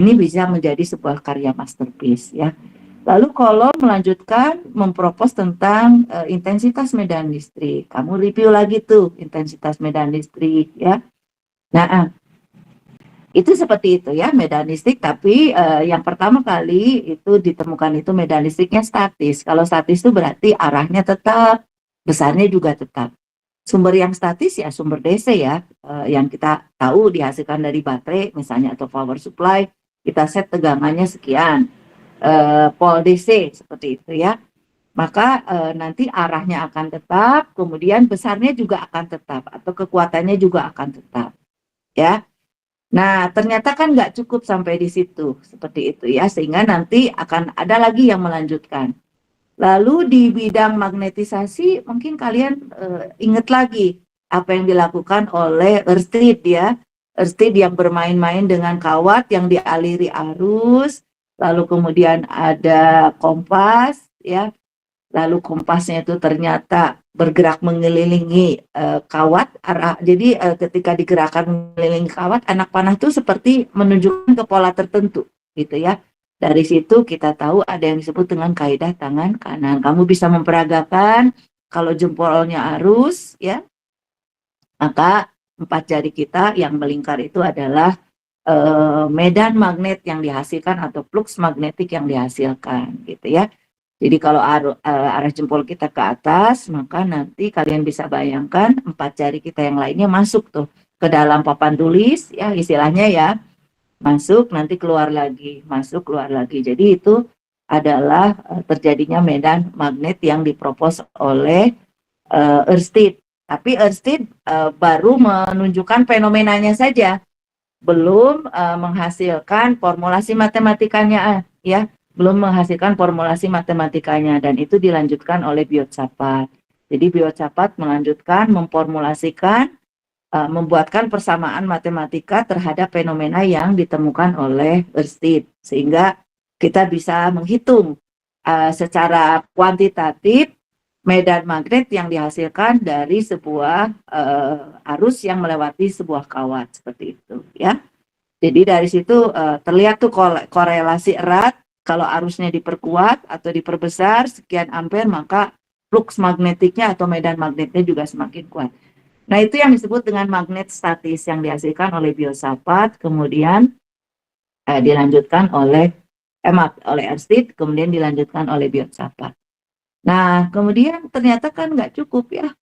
Ini bisa menjadi sebuah karya masterpiece ya. Lalu kalau melanjutkan mempropos tentang intensitas medan listrik, kamu review lagi tuh intensitas medan listrik ya. Nah, itu seperti itu ya medan listrik, tapi yang pertama kali itu ditemukan itu medan listriknya statis. Kalau statis itu berarti arahnya tetap, besarnya juga tetap. Sumber yang statis ya sumber DC ya, yang kita tahu dihasilkan dari baterai misalnya atau power supply, kita set tegangannya sekian, volt DC seperti itu ya. Maka nanti arahnya akan tetap, kemudian besarnya juga akan tetap atau kekuatannya juga akan tetap ya. Nah, ternyata kan nggak cukup sampai di situ, seperti itu ya, sehingga nanti akan ada lagi yang melanjutkan. Lalu di bidang magnetisasi, mungkin kalian ingat lagi apa yang dilakukan oleh Ørsted ya. Ørsted yang bermain-main dengan kawat yang dialiri arus, lalu kemudian ada kompas ya, lalu kompasnya itu ternyata bergerak mengelilingi kawat arah. Jadi ketika digerakkan mengelilingi kawat, anak panah itu seperti menunjukkan ke pola tertentu gitu ya. Dari situ kita tahu ada yang disebut dengan kaidah tangan kanan. Kamu bisa memperagakan kalau jempolnya arus ya, maka 4 jari kita yang melingkar itu adalah medan magnet yang dihasilkan atau flux magnetik yang dihasilkan gitu ya. Jadi kalau arah jempol kita ke atas, maka nanti kalian bisa bayangkan 4 jari kita yang lainnya masuk tuh ke dalam papan tulis, ya istilahnya ya, masuk nanti keluar lagi, masuk keluar lagi. Jadi itu adalah terjadinya medan magnet yang dipropos oleh Ørsted. Tapi Ørsted baru menunjukkan fenomenanya saja, belum menghasilkan formulasi matematikanya ya. Belum menghasilkan formulasi matematikanya, dan itu dilanjutkan oleh Biotsaphat. Jadi Biotsaphat melanjutkan memformulasikan, membuatkan persamaan matematika terhadap fenomena yang ditemukan oleh Ørsted, sehingga kita bisa menghitung secara kuantitatif medan magnet yang dihasilkan dari sebuah arus yang melewati sebuah kawat seperti itu ya. Jadi dari situ terlihat tuh korelasi erat. Kalau arusnya diperkuat atau diperbesar sekian ampere, maka flux magnetiknya atau medan magnetnya juga semakin kuat. Nah, itu yang disebut dengan magnet statis yang dihasilkan oleh Biotsaphat, kemudian dilanjutkan oleh Ørsted, kemudian dilanjutkan oleh Biotsaphat. Nah, kemudian ternyata kan nggak cukup ya.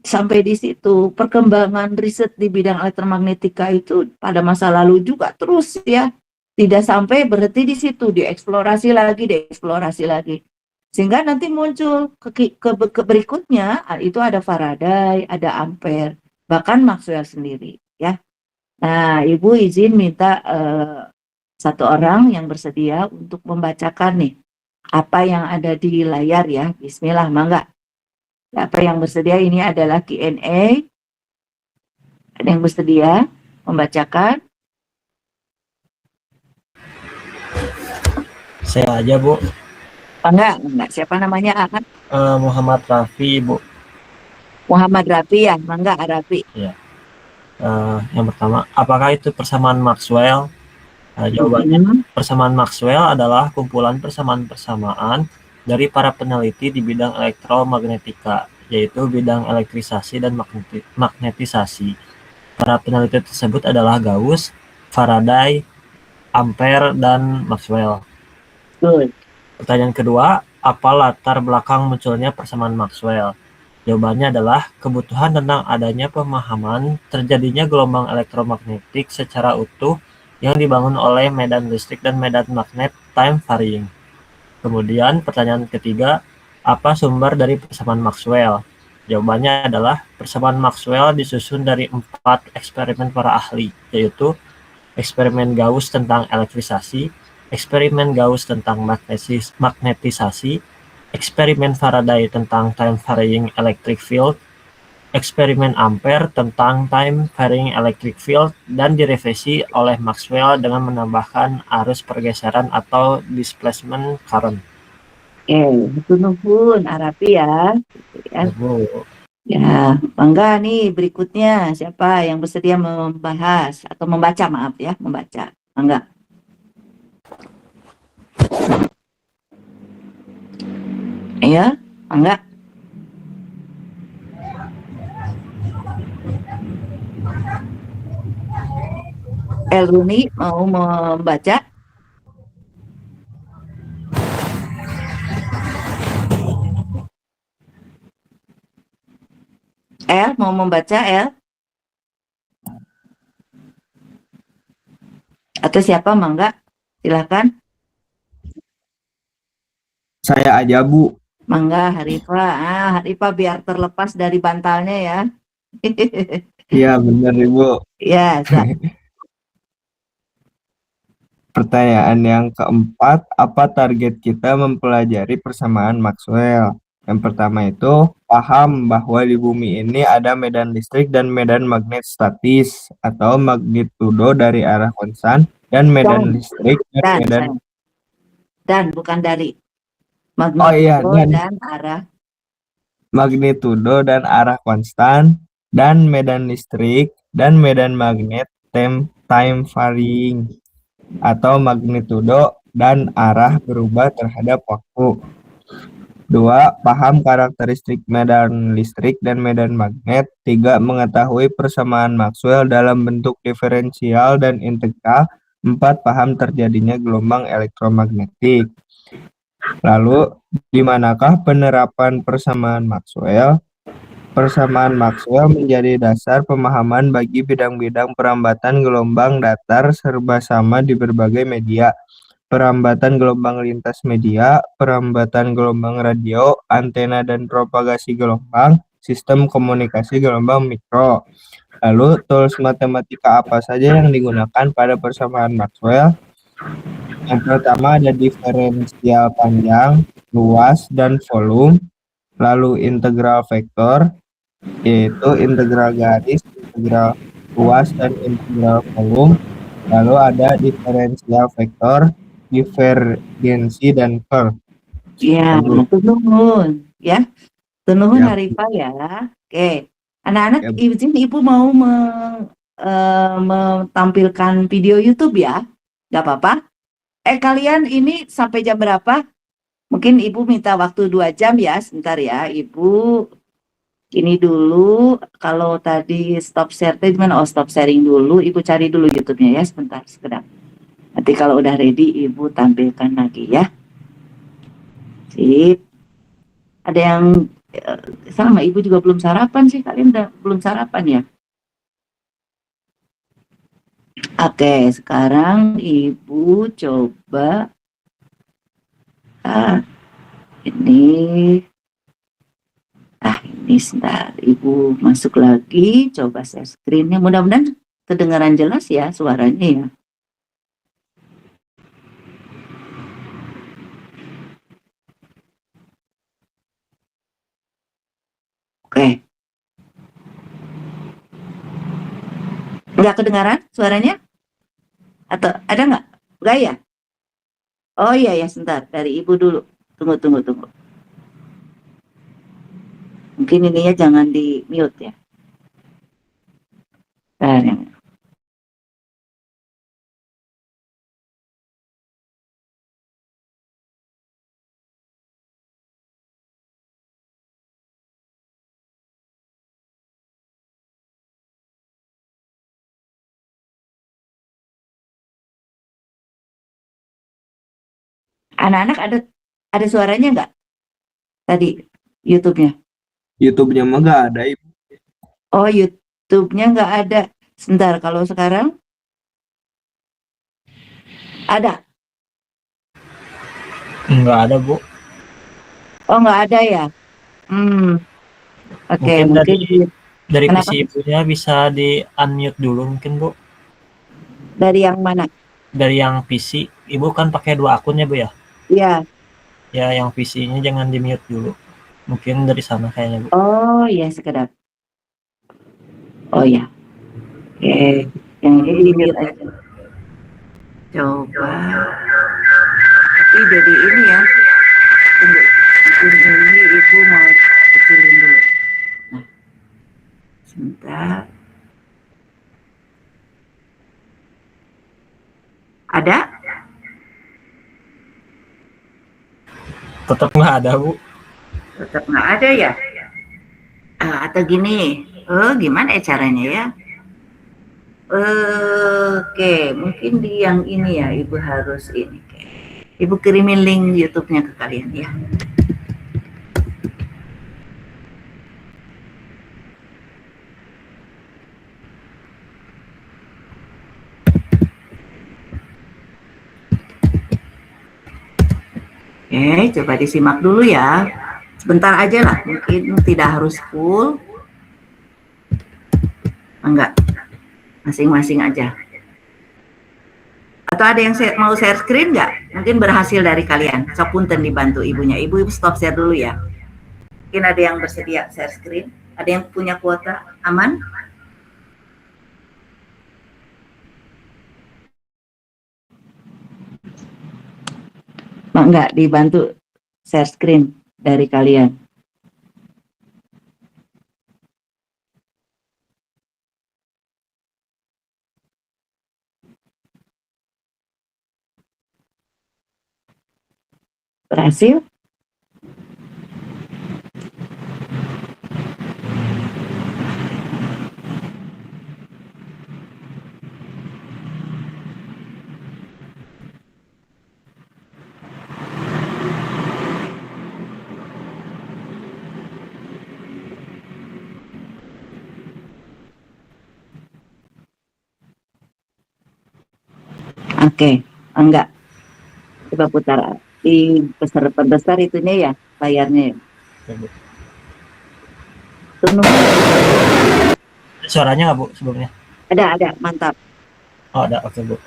Sampai di situ perkembangan riset di bidang elektromagnetika itu pada masa lalu juga terus ya. Tidak sampai berhenti di situ, dieksplorasi lagi. Sehingga nanti muncul ke berikutnya, itu ada Faraday, ada Ampere, bahkan Maxwell sendiri ya. Nah, Ibu izin minta satu orang yang bersedia untuk membacakan nih apa yang ada di layar ya. Bismillah, mangga. Apa yang bersedia, ini adalah Q&A. Ada yang bersedia membacakan? Saya aja, Bu. Enggak. Siapa namanya? Muhammad Rafi, Bu. Muhammad Rafi ya, mangga Rafi. Ya. Yang pertama, apakah itu persamaan Maxwell? Jawabannya, persamaan Maxwell adalah kumpulan persamaan-persamaan dari para peneliti di bidang elektromagnetika, yaitu bidang elektrisasi dan magnetisasi. Para peneliti tersebut adalah Gauss, Faraday, Ampere, dan Maxwell. Good. Pertanyaan kedua, apa latar belakang munculnya persamaan Maxwell? Jawabannya adalah kebutuhan tentang adanya pemahaman terjadinya gelombang elektromagnetik secara utuh yang dibangun oleh medan listrik dan medan magnet time varying. Kemudian pertanyaan ketiga, apa sumber dari persamaan Maxwell? Jawabannya adalah persamaan Maxwell disusun dari 4 eksperimen para ahli, yaitu eksperimen Gauss tentang elektrisasi, eksperimen Gauss tentang magnetisasi, eksperimen Faraday tentang time varying electric field, eksperimen Ampere tentang time varying electric field, dan direvisi oleh Maxwell dengan menambahkan arus pergeseran atau displacement current. Nuhun Arapi ya. Ya, bangga nih berikutnya siapa yang bersedia membahas atau membaca, maaf ya, membaca. Bangga. Ya, enggak. Elruni mau membaca. El mau membaca, El? Atau siapa, Mangga? Silakan. Saya aja, Bu. Mangga, Harifa. Harifa biar terlepas dari bantalnya ya. Iya, benar, Ibu. Ya, Pertanyaan yang keempat, apa target kita mempelajari persamaan Maxwell? Yang pertama itu, paham bahwa di bumi ini ada medan listrik dan medan magnet statis atau magnitudo dari arah konstan dan medan listrik dan medan dan bukan dari oh iya magnitudo dan arah magnitudo dan arah konstan dan medan listrik dan medan magnet time varying atau magnitudo dan arah berubah terhadap waktu. 2. Paham karakteristik medan listrik dan medan magnet. 3. Mengetahui persamaan Maxwell dalam bentuk diferensial dan integral. 4. Paham terjadinya gelombang elektromagnetik. Lalu, di manakah penerapan persamaan Maxwell? Persamaan Maxwell menjadi dasar pemahaman bagi bidang-bidang perambatan gelombang datar serba sama di berbagai media. Perambatan gelombang lintas media, perambatan gelombang radio, antena dan propagasi gelombang, sistem komunikasi gelombang mikro. Lalu, tools matematika apa saja yang digunakan pada persamaan Maxwell? Yang pertama ada diferensial panjang, luas, dan volume. Lalu integral vektor, yaitu integral garis, integral luas, dan integral volume. Lalu ada diferensial vektor, divergensi, dan curve. ya, nuhun ya. Nuhun Ya. Harifa ya. Oke. Anak-anak Ya. izin Ibu mau mentampilkan video YouTube ya. Gak apa-apa. Kalian ini sampai jam berapa? Mungkin Ibu minta waktu 2 jam ya, sebentar ya. Ibu ini dulu, kalau tadi stop share, gimana? Oh, stop sharing dulu. Ibu cari dulu YouTube-nya ya, sebentar, sekedap. Nanti kalau udah ready, Ibu tampilkan lagi ya. Sip. Ada yang sama, Ibu juga belum sarapan sih. Kalian udah belum sarapan ya? Oke, sekarang Ibu coba ini sebentar, Ibu masuk lagi, coba share screen-nya. Mudah-mudahan kedengaran jelas ya suaranya ya. Oke. Nggak kedengaran suaranya? Atau ada nggak? Nggak ya? Oh iya ya, sebentar. Dari Ibu dulu. Tunggu. Mungkin ininya jangan di mute ya. Bentar. Anak-anak ada suaranya nggak? Tadi YouTube-nya. YouTube-nya mah nggak ada, Ibu. Oh, YouTube-nya nggak ada. Sebentar, kalau sekarang ada? Nggak ada, Bu. Oh, nggak ada ya? Oke, mungkin dari kenapa? PC Ibunya bisa di unmute dulu mungkin, Bu. Dari yang mana? Dari yang PC, Ibu kan pakai 2 akun ya, Bu ya? Iya. Ya, yang PC-nya jangan di mute dulu. Mungkin dari sana kayaknya, Bu. Oh, iya, sekedap. Oh ya. Oke, yang ini di mute aja. Coba. Tapi jadi ini ya. Tunggu. Ini Ibu mau kecilin dulu. Nah, sebentar. Ada? Tetap nggak ada, Bu. Tetap nggak ada ya? Atau gini, gimana ya caranya ya? Oke, mungkin di yang ini ya, Ibu harus ini. Ibu kirimin link YouTube-nya ke kalian ya. Oke, coba disimak dulu ya. Sebentar aja lah, mungkin tidak harus full. Enggak, masing-masing aja. Atau ada yang mau share screen nggak? Mungkin berhasil dari kalian. Sapunten dibantu ibunya. Ibu stop share dulu ya. Mungkin ada yang bersedia share screen. Ada yang punya kuota aman? Enggak dibantu share screen dari kalian. Berhasil? Oke, enggak. Coba putar di besar itunya ya, layarnya ya. Suaranya nggak Bu sebelumnya? Ada, mantap. Oh ada, oke Bu.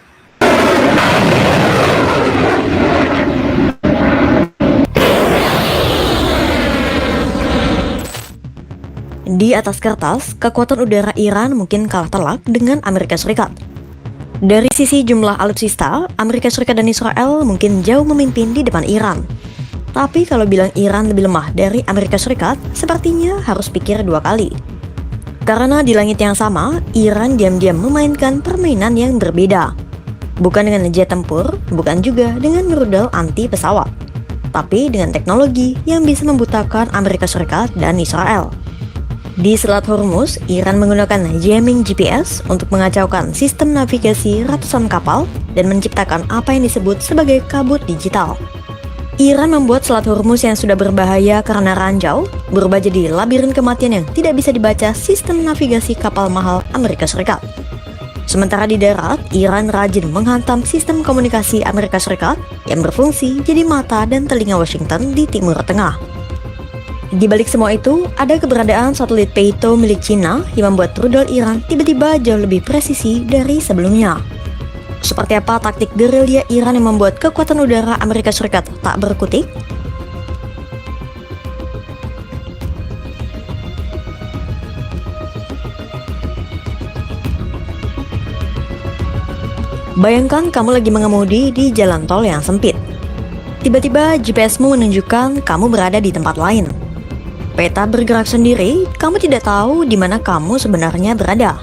Di atas kertas, kekuatan udara Iran mungkin kalah telak dengan Amerika Serikat. Dari sisi jumlah alutsista, Amerika Serikat dan Israel mungkin jauh memimpin di depan Iran. Tapi kalau bilang Iran lebih lemah dari Amerika Serikat, sepertinya harus pikir dua kali. Karena di langit yang sama, Iran diam-diam memainkan permainan yang berbeda. Bukan dengan jet tempur, bukan juga dengan rudal anti pesawat, tapi dengan teknologi yang bisa membutakan Amerika Serikat dan Israel. Di Selat Hormuz, Iran menggunakan jamming GPS untuk mengacaukan sistem navigasi ratusan kapal dan menciptakan apa yang disebut sebagai kabut digital. Iran membuat Selat Hormuz yang sudah berbahaya karena ranjau berubah jadi labirin kematian yang tidak bisa dibaca sistem navigasi kapal mahal Amerika Serikat. Sementara di darat, Iran rajin menghantam sistem komunikasi Amerika Serikat yang berfungsi jadi mata dan telinga Washington di Timur Tengah. Di balik semua itu, ada keberadaan satelit Peito milik Cina yang membuat rudal Iran tiba-tiba jauh lebih presisi dari sebelumnya. Seperti apa taktik gerilya Iran yang membuat kekuatan udara Amerika Serikat tak berkutik? Bayangkan kamu lagi mengemudi di jalan tol yang sempit. Tiba-tiba GPS-mu menunjukkan kamu berada di tempat lain. Peta bergerak sendiri, kamu tidak tahu di mana kamu sebenarnya berada.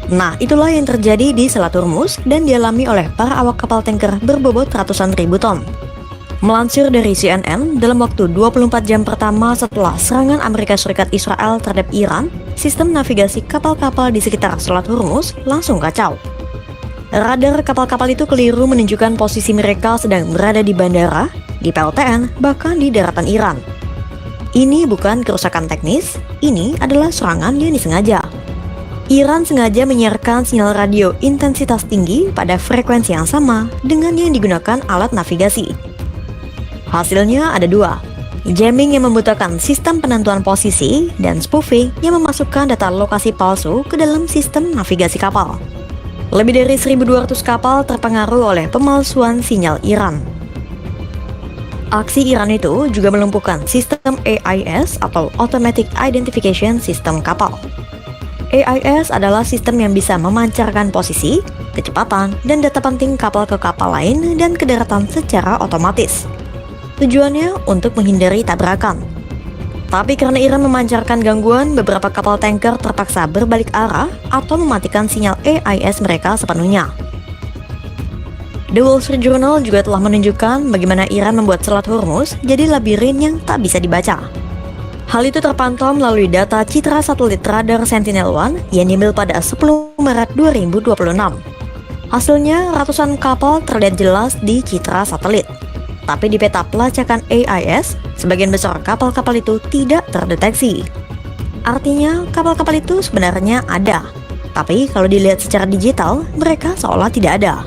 Nah, itulah yang terjadi di Selat Hormuz dan dialami oleh para awak kapal tanker berbobot ratusan ribu ton. Melansir dari CNN, dalam waktu 24 jam pertama setelah serangan Amerika Serikat Israel terhadap Iran, sistem navigasi kapal-kapal di sekitar Selat Hormuz langsung kacau. Radar kapal-kapal itu keliru menunjukkan posisi mereka sedang berada di bandara, di PLTN, bahkan di daratan Iran. Ini bukan kerusakan teknis, ini adalah serangan yang disengaja. Iran sengaja menyiarkan sinyal radio intensitas tinggi pada frekuensi yang sama dengan yang digunakan alat navigasi. Hasilnya ada dua, jamming yang membutakan sistem penentuan posisi dan spoofing yang memasukkan data lokasi palsu ke dalam sistem navigasi kapal. Lebih dari 1.200 kapal terpengaruh oleh pemalsuan sinyal Iran. Aksi Iran itu juga melumpuhkan sistem AIS atau Automatic Identification System kapal. AIS adalah sistem yang bisa memancarkan posisi, kecepatan, dan data penting kapal ke kapal lain dan ke daratan secara otomatis. Tujuannya untuk menghindari tabrakan. Tapi karena Iran memancarkan gangguan, beberapa kapal tanker terpaksa berbalik arah atau mematikan sinyal AIS mereka sepenuhnya. The Wall Street Journal juga telah menunjukkan bagaimana Iran membuat Selat Hormuz jadi labirin yang tak bisa dibaca. Hal itu terpantau melalui data citra satelit radar Sentinel-1 yang diambil pada 10 Maret 2026. Hasilnya, ratusan kapal terlihat jelas di citra satelit. Tapi di peta pelacakan AIS, sebagian besar kapal-kapal itu tidak terdeteksi. Artinya, kapal-kapal itu sebenarnya ada. Tapi kalau dilihat secara digital, mereka seolah tidak ada.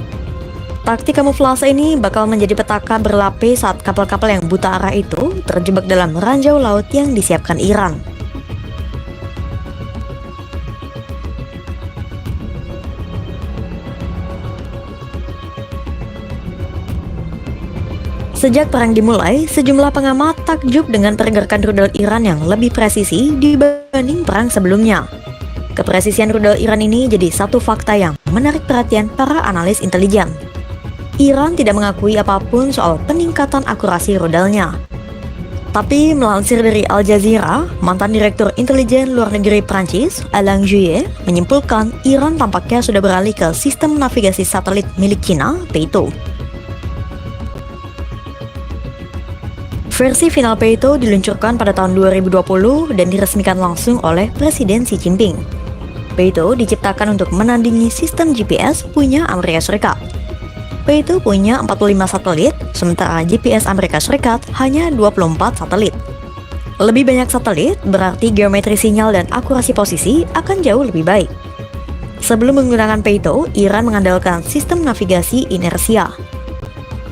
Taktik kamuflase ini bakal menjadi petaka berlapis saat kapal-kapal yang buta arah itu terjebak dalam ranjau laut yang disiapkan Iran. Sejak perang dimulai, sejumlah pengamat takjub dengan pergerakan rudal Iran yang lebih presisi dibanding perang sebelumnya. Kepresisian rudal Iran ini jadi satu fakta yang menarik perhatian para analis intelijen. Iran tidak mengakui apapun soal peningkatan akurasi rudalnya. Tapi melansir dari Al Jazeera, mantan Direktur Intelijen Luar Negeri Prancis, Alain Juillet, menyimpulkan Iran tampaknya sudah beralih ke sistem navigasi satelit milik Cina, Peito. Versi final Peito diluncurkan pada tahun 2020 dan diresmikan langsung oleh Presiden Xi Jinping. Peito diciptakan untuk menandingi sistem GPS punya Amerika Serikat. Peito punya 45 satelit, sementara GPS Amerika Serikat hanya 24 satelit. Lebih banyak satelit berarti geometri sinyal dan akurasi posisi akan jauh lebih baik. Sebelum menggunakan Peito, Iran mengandalkan sistem navigasi inersia.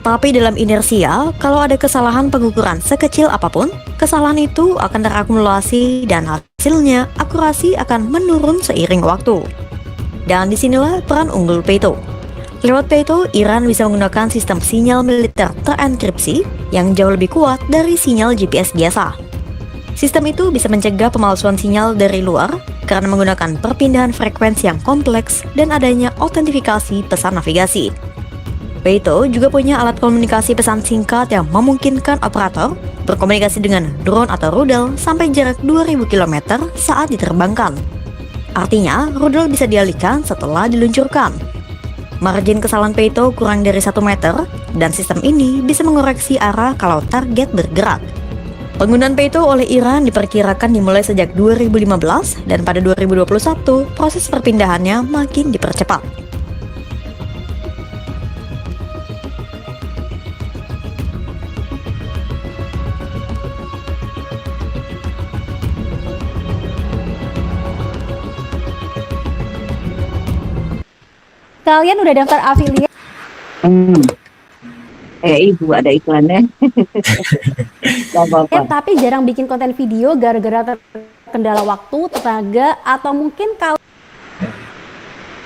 Tapi dalam inersia, kalau ada kesalahan pengukuran sekecil apapun, kesalahan itu akan terakumulasi dan hasilnya akurasi akan menurun seiring waktu. Dan disinilah peran unggul Peito. Lewat Peito, Iran bisa menggunakan sistem sinyal militer terenkripsi yang jauh lebih kuat dari sinyal GPS biasa. Sistem itu bisa mencegah pemalsuan sinyal dari luar karena menggunakan perpindahan frekuensi yang kompleks dan adanya autentifikasi pesan navigasi. Peito juga punya alat komunikasi pesan singkat yang memungkinkan operator berkomunikasi dengan drone atau rudal sampai jarak 2000 km saat diterbangkan. Artinya, rudal bisa dialihkan setelah diluncurkan. Margin kesalahan Peito kurang dari 1 meter, dan sistem ini bisa mengoreksi arah kalau target bergerak. Penggunaan Peito oleh Iran diperkirakan dimulai sejak 2015, dan pada 2021, proses perpindahannya makin dipercepat. Kalian udah daftar affiliate? Ibu ada iklannya. Gak apa-apa. Tapi jarang bikin konten video gara-gara terkendala waktu, tenaga, atau mungkin kalau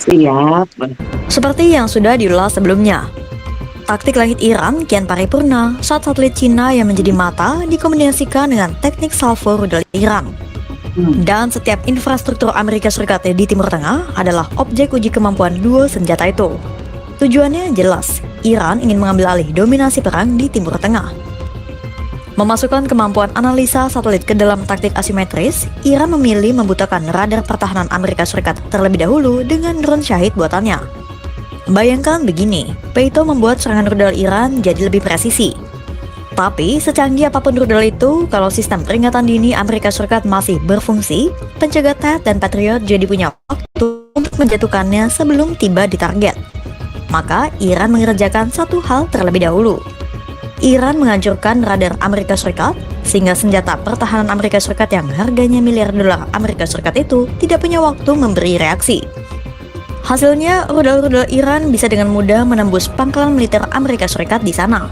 Siap. Seperti yang sudah diulas sebelumnya, taktik langit Iran kian paripurna saat satelit Cina yang menjadi mata dikombinasikan dengan teknik salvo rudal Iran. Dan setiap infrastruktur Amerika Serikat di Timur Tengah adalah objek uji kemampuan dua senjata itu. Tujuannya jelas, Iran ingin mengambil alih dominasi perang di Timur Tengah. Memasukkan kemampuan analisa satelit ke dalam taktik asimetris, Iran memilih membutakan radar pertahanan Amerika Serikat terlebih dahulu dengan drone Shahid buatannya. Bayangkan begini, Peito membuat serangan rudal Iran jadi lebih presisi. Tapi secanggih apapun rudal itu, kalau sistem peringatan dini Amerika Serikat masih berfungsi, penjaga THAAD dan Patriot jadi punya waktu untuk menjatuhkannya sebelum tiba di target. Maka Iran mengerjakan satu hal terlebih dahulu. Iran menghancurkan radar Amerika Serikat, sehingga senjata pertahanan Amerika Serikat yang harganya miliar dolar Amerika Serikat itu tidak punya waktu memberi reaksi. Hasilnya, rudal-rudal Iran bisa dengan mudah menembus pangkalan militer Amerika Serikat di sana.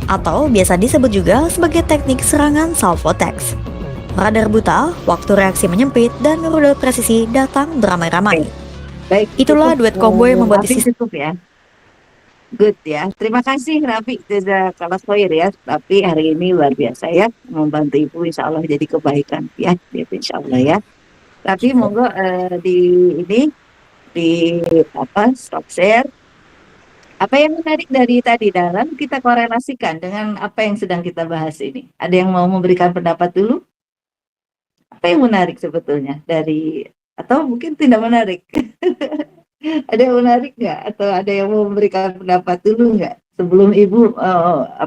Atau biasa disebut juga sebagai teknik serangan salvo-text. Radar buta, waktu reaksi menyempit, dan rudal presisi datang beramai-ramai. Baik, Itulah duet combo yang membuat cukup ya. Good ya. Terima kasih Rafi sudah kelas lawyer ya. Tapi hari ini luar biasa ya, membantu Ibu insya Allah jadi kebaikan ya, gitu insya Allah ya. Tapi monggo di stop share. Apa yang menarik dari tadi dalam kita korelasikan dengan apa yang sedang kita bahas ini? Ada yang mau memberikan pendapat dulu? Apa yang menarik sebetulnya dari, atau mungkin tidak menarik? Ada yang menarik nggak? Atau ada yang mau memberikan pendapat dulu nggak? Sebelum Ibu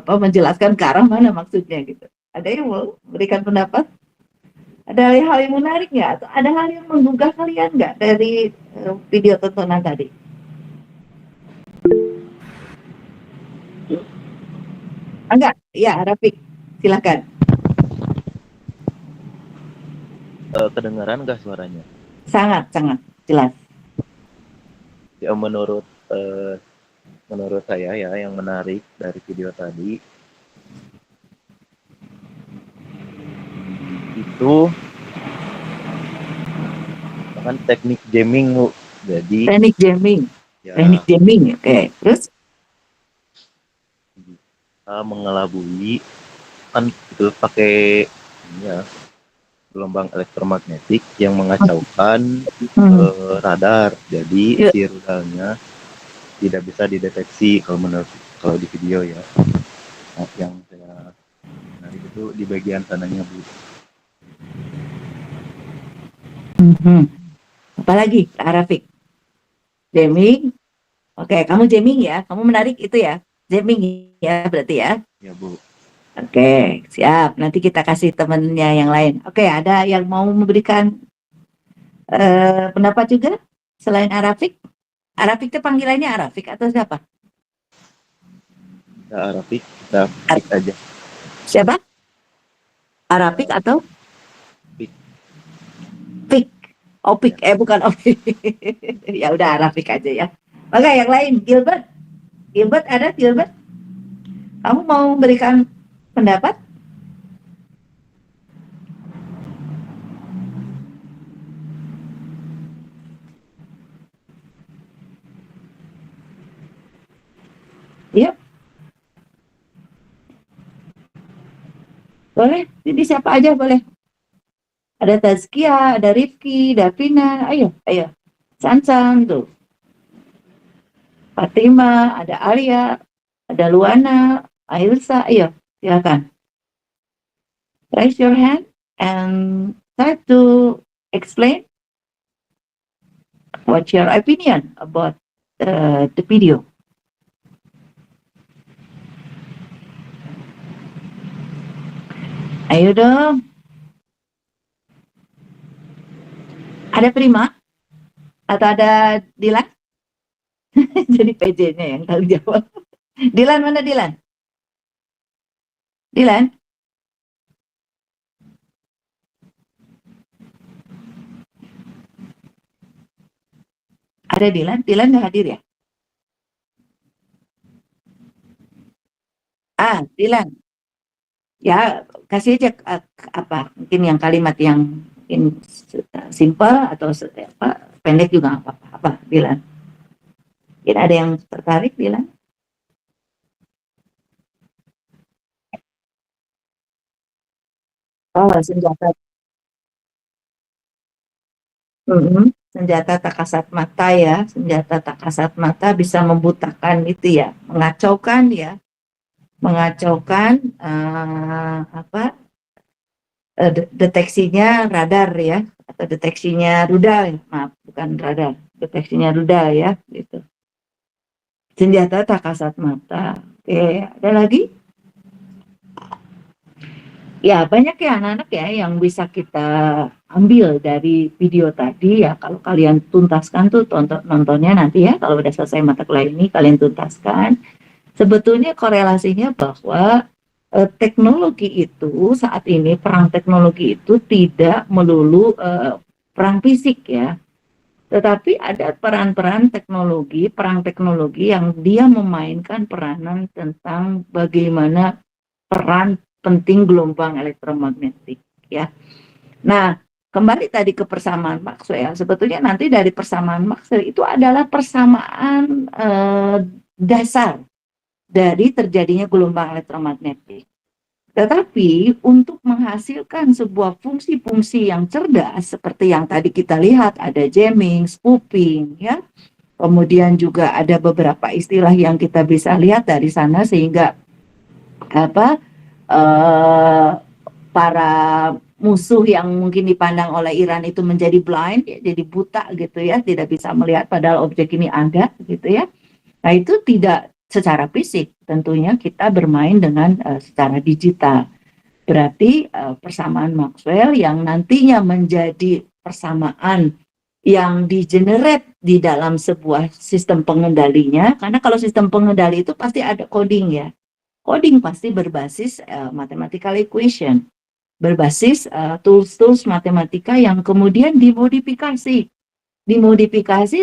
menjelaskan ke arah mana maksudnya gitu. Ada yang mau memberikan pendapat? Ada hal yang menarik nggak? Atau ada hal yang menggugah kalian nggak dari video tontonan tadi? Enggak? Ya, Rafiq, silakan. Kedengaran nggak suaranya? Sangat jelas. Ya, menurut saya ya yang menarik dari video tadi itu kan teknik jamming, Bu. Jadi Teknik jamming, ya oke. Terus? kita mengelabui kan itu pakai ya, gelombang elektromagnetik yang mengacaukan radar. Jadi si rudalnya tidak bisa dideteksi kalau di video ya. Nah, yang saya menarik itu di bagian sananya, Bu. Apalagi, Rafiq? Jamming. Oke, kamu jamming ya. Kamu menarik itu ya. Jamming ya berarti ya. Ya, Bu. Oke, siap. Nanti kita kasih temennya yang lain. Oke, ada yang mau memberikan pendapat juga selain Rafiq? Rafiq itu panggilannya Rafiq atau siapa? Ya, Rafiq, kita Rafiq aja. Siapa? Rafiq atau? Pik. Opik, bukan Opik. Ya udah Rafiq aja ya. Oke, yang lain, Gilbert. Gilbert ada, Gilbert? Kamu mau memberikan pendapat? Iya. Boleh, jadi siapa aja boleh. Ada Tazkia, ada Rifki, Davina, ayo. Sansan tuh. Fatima, ada Alia, ada Luana, Ailsa, ayo, silakan. Raise your hand and try to explain what's your opinion about the video. Ayo dong. Ada Prima? Atau ada Dilan? Jadi PJ-nya yang tanggung jawab. Dilan, mana Dilan? Dilan? Ada Dilan? Dilan nggak hadir ya? Dilan. Ya, kasih aja mungkin yang kalimat yang mungkin simple atau pendek juga nggak apa-apa. Dilan? Mungkin ada yang tertarik, Dilan? Oh, senjata. Senjata tak kasat mata ya. Senjata tak kasat mata bisa membutakan itu ya, mengacaukan ya. Mengacaukan deteksinya radar ya, atau deteksinya rudal, maaf bukan radar, deteksinya rudal ya gitu. Senjata tak kasat mata. Oke, ada lagi? Ya banyak ya anak-anak ya yang bisa kita ambil dari video tadi ya. Kalau kalian tuntaskan tuh nontonnya nanti ya, kalau udah selesai mata kuliah ini kalian tuntaskan. Sebetulnya korelasinya bahwa teknologi itu saat ini, perang teknologi itu tidak melulu perang fisik ya, tetapi ada peran-peran teknologi, perang teknologi yang dia memainkan peranan tentang bagaimana peran penting gelombang elektromagnetik ya. Nah, kembali tadi ke persamaan Maxwell, sebetulnya nanti dari persamaan Maxwell itu adalah persamaan dasar dari terjadinya gelombang elektromagnetik. Tetapi untuk menghasilkan sebuah fungsi-fungsi yang cerdas seperti yang tadi kita lihat, ada jamming, spoofing ya. Kemudian juga ada beberapa istilah yang kita bisa lihat dari sana sehingga para musuh yang mungkin dipandang oleh Iran itu menjadi blind, ya, jadi buta gitu ya, tidak bisa melihat padahal objek ini ada gitu ya. Nah itu tidak secara fisik, tentunya kita bermain dengan secara digital. Berarti persamaan Maxwell yang nantinya menjadi persamaan yang di-generate di dalam sebuah sistem pengendalinya, karena kalau sistem pengendali itu pasti ada coding ya. Coding pasti berbasis mathematical equation, berbasis tools-tools matematika yang kemudian dimodifikasi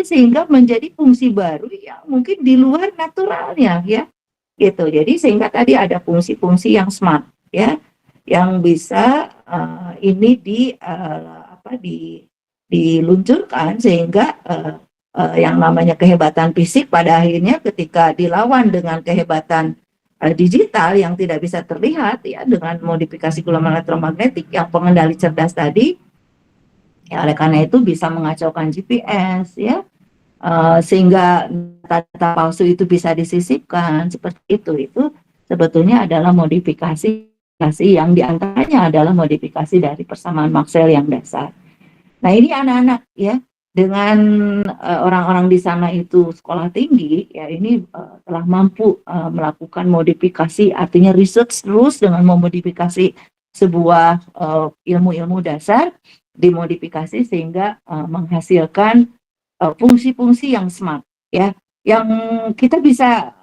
sehingga menjadi fungsi baru yang mungkin di luar naturalnya ya gitu. Jadi sehingga tadi ada fungsi-fungsi yang smart ya, yang bisa ini diluncurkan sehingga yang namanya kehebatan fisik pada akhirnya ketika dilawan dengan kehebatan digital yang tidak bisa terlihat ya dengan modifikasi gelombang elektromagnetik yang pengendali cerdas tadi ya, oleh karena itu bisa mengacaukan GPS ya, sehingga data palsu itu bisa disisipkan seperti itu sebetulnya adalah modifikasi yang diantaranya adalah modifikasi dari persamaan Maxwell yang dasar. Nah ini anak-anak ya, dengan orang-orang di sana itu sekolah tinggi ya, ini telah mampu melakukan modifikasi, artinya research terus dengan memodifikasi sebuah ilmu-ilmu dasar, dimodifikasi sehingga menghasilkan fungsi-fungsi yang smart ya, yang kita bisa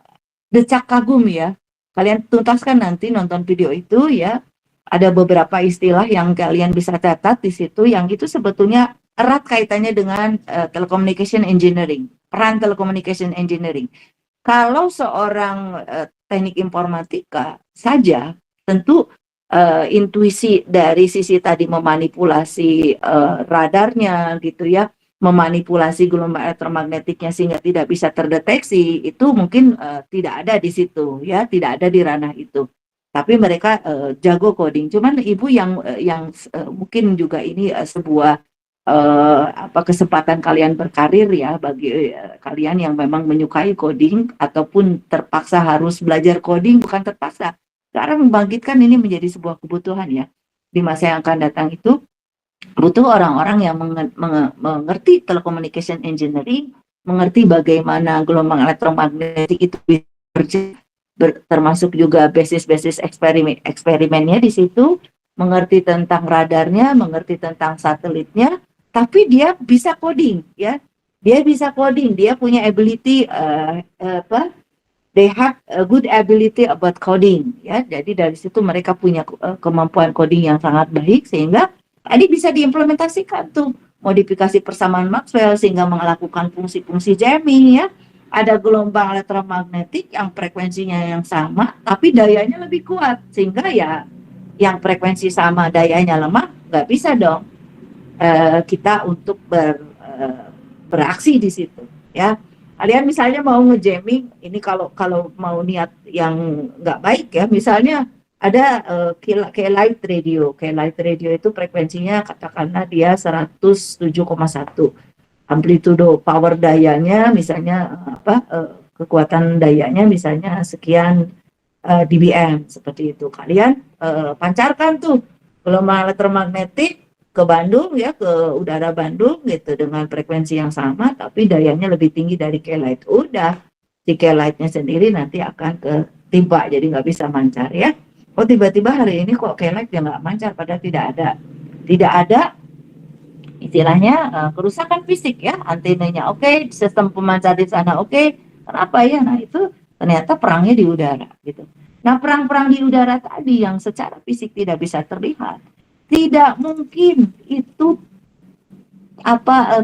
decak kagum ya. Kalian tuntaskan nanti nonton video itu ya, ada beberapa istilah yang kalian bisa catat di situ yang itu sebetulnya erat kaitannya dengan telecommunication engineering, peran telecommunication engineering. Kalau seorang teknik informatika saja, tentu intuisi dari sisi tadi memanipulasi radarnya gitu ya, memanipulasi gelombang elektromagnetiknya sehingga tidak bisa terdeteksi, itu mungkin tidak ada di situ ya, tidak ada di ranah itu. Tapi mereka jago coding. Cuman ibu yang mungkin juga ini sebuah kesempatan kalian berkarir ya, bagi kalian yang memang menyukai coding ataupun terpaksa harus belajar coding, bukan terpaksa, sekarang membangkitkan ini menjadi sebuah kebutuhan ya. Di masa yang akan datang itu butuh orang-orang yang mengerti telecommunication engineering, mengerti bagaimana gelombang elektromagnetik itu bekerja, termasuk juga basis-basis eksperimennya di situ, mengerti tentang radarnya, mengerti tentang satelitnya, tapi dia bisa coding ya, dia bisa coding, dia punya ability they have a good ability about coding ya. Jadi dari situ mereka punya kemampuan coding yang sangat baik sehingga tadi bisa diimplementasikan tuh modifikasi persamaan Maxwell sehingga melakukan fungsi-fungsi jamming ya. Ada gelombang elektromagnetik yang frekuensinya yang sama tapi dayanya lebih kuat, sehingga ya yang frekuensi sama dayanya lemah nggak bisa dong kita untuk beraksi di situ ya. Kalian misalnya mau ngejamming ini, kalau mau niat yang nggak baik ya, misalnya ada K-Light radio. K-Light radio itu frekuensinya katakanlah dia 107,1, amplitudo power dayanya misalnya kekuatan dayanya misalnya sekian dBm seperti itu. Kalian pancarkan tuh gelombang elektromagnetik ke Bandung ya, ke udara Bandung gitu dengan frekuensi yang sama tapi dayanya lebih tinggi dari K-Light. Udah si K-Lightnya sendiri nanti akan ketimpa, jadi nggak bisa mancar ya. Oh tiba-tiba hari ini kok K-Light dia nggak mancar, padahal tidak ada istilahnya kerusakan fisik ya, antenanya oke, sistem pemancar di sana oke. Kenapa ya? Nah itu ternyata perangnya di udara gitu. Nah perang-perang di udara tadi yang secara fisik tidak bisa terlihat, tidak mungkin itu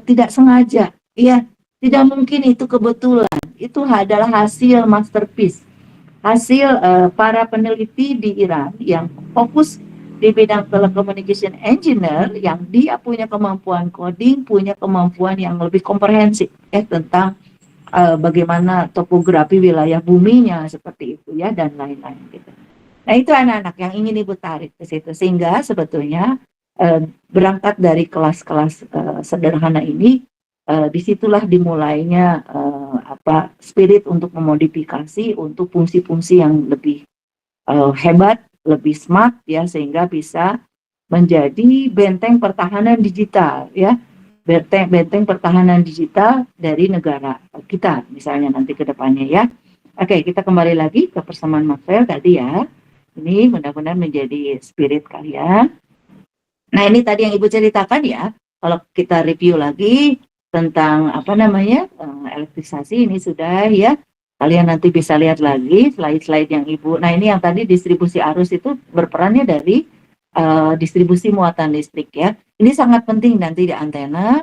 tidak sengaja ya, tidak mungkin itu kebetulan, itu adalah hasil masterpiece, hasil para peneliti di Iran yang fokus di bidang telecommunication engineer, yang dia punya kemampuan coding, punya kemampuan yang lebih komprehensif ya tentang bagaimana topografi wilayah buminya seperti itu ya, dan lain-lain gitu. Nah itu anak-anak yang ingin ibu tarik ke situ, sehingga sebetulnya berangkat dari kelas-kelas sederhana ini, disitulah dimulainya spirit untuk memodifikasi untuk fungsi-fungsi yang lebih hebat, lebih smart ya, sehingga bisa menjadi benteng pertahanan digital ya, benteng pertahanan digital dari negara kita misalnya nanti ke depannya ya. Oke, kita kembali lagi ke persamaan Maxwell tadi ya. Ini mudah-mudahan menjadi spirit kalian. Nah, ini tadi yang Ibu ceritakan ya. Kalau kita review lagi tentang apa namanya elektrisasi ini sudah ya. Kalian nanti bisa lihat lagi slide-slide yang Ibu. Nah, ini yang tadi distribusi arus itu berperannya dari distribusi muatan listrik ya. Ini sangat penting nanti di antena.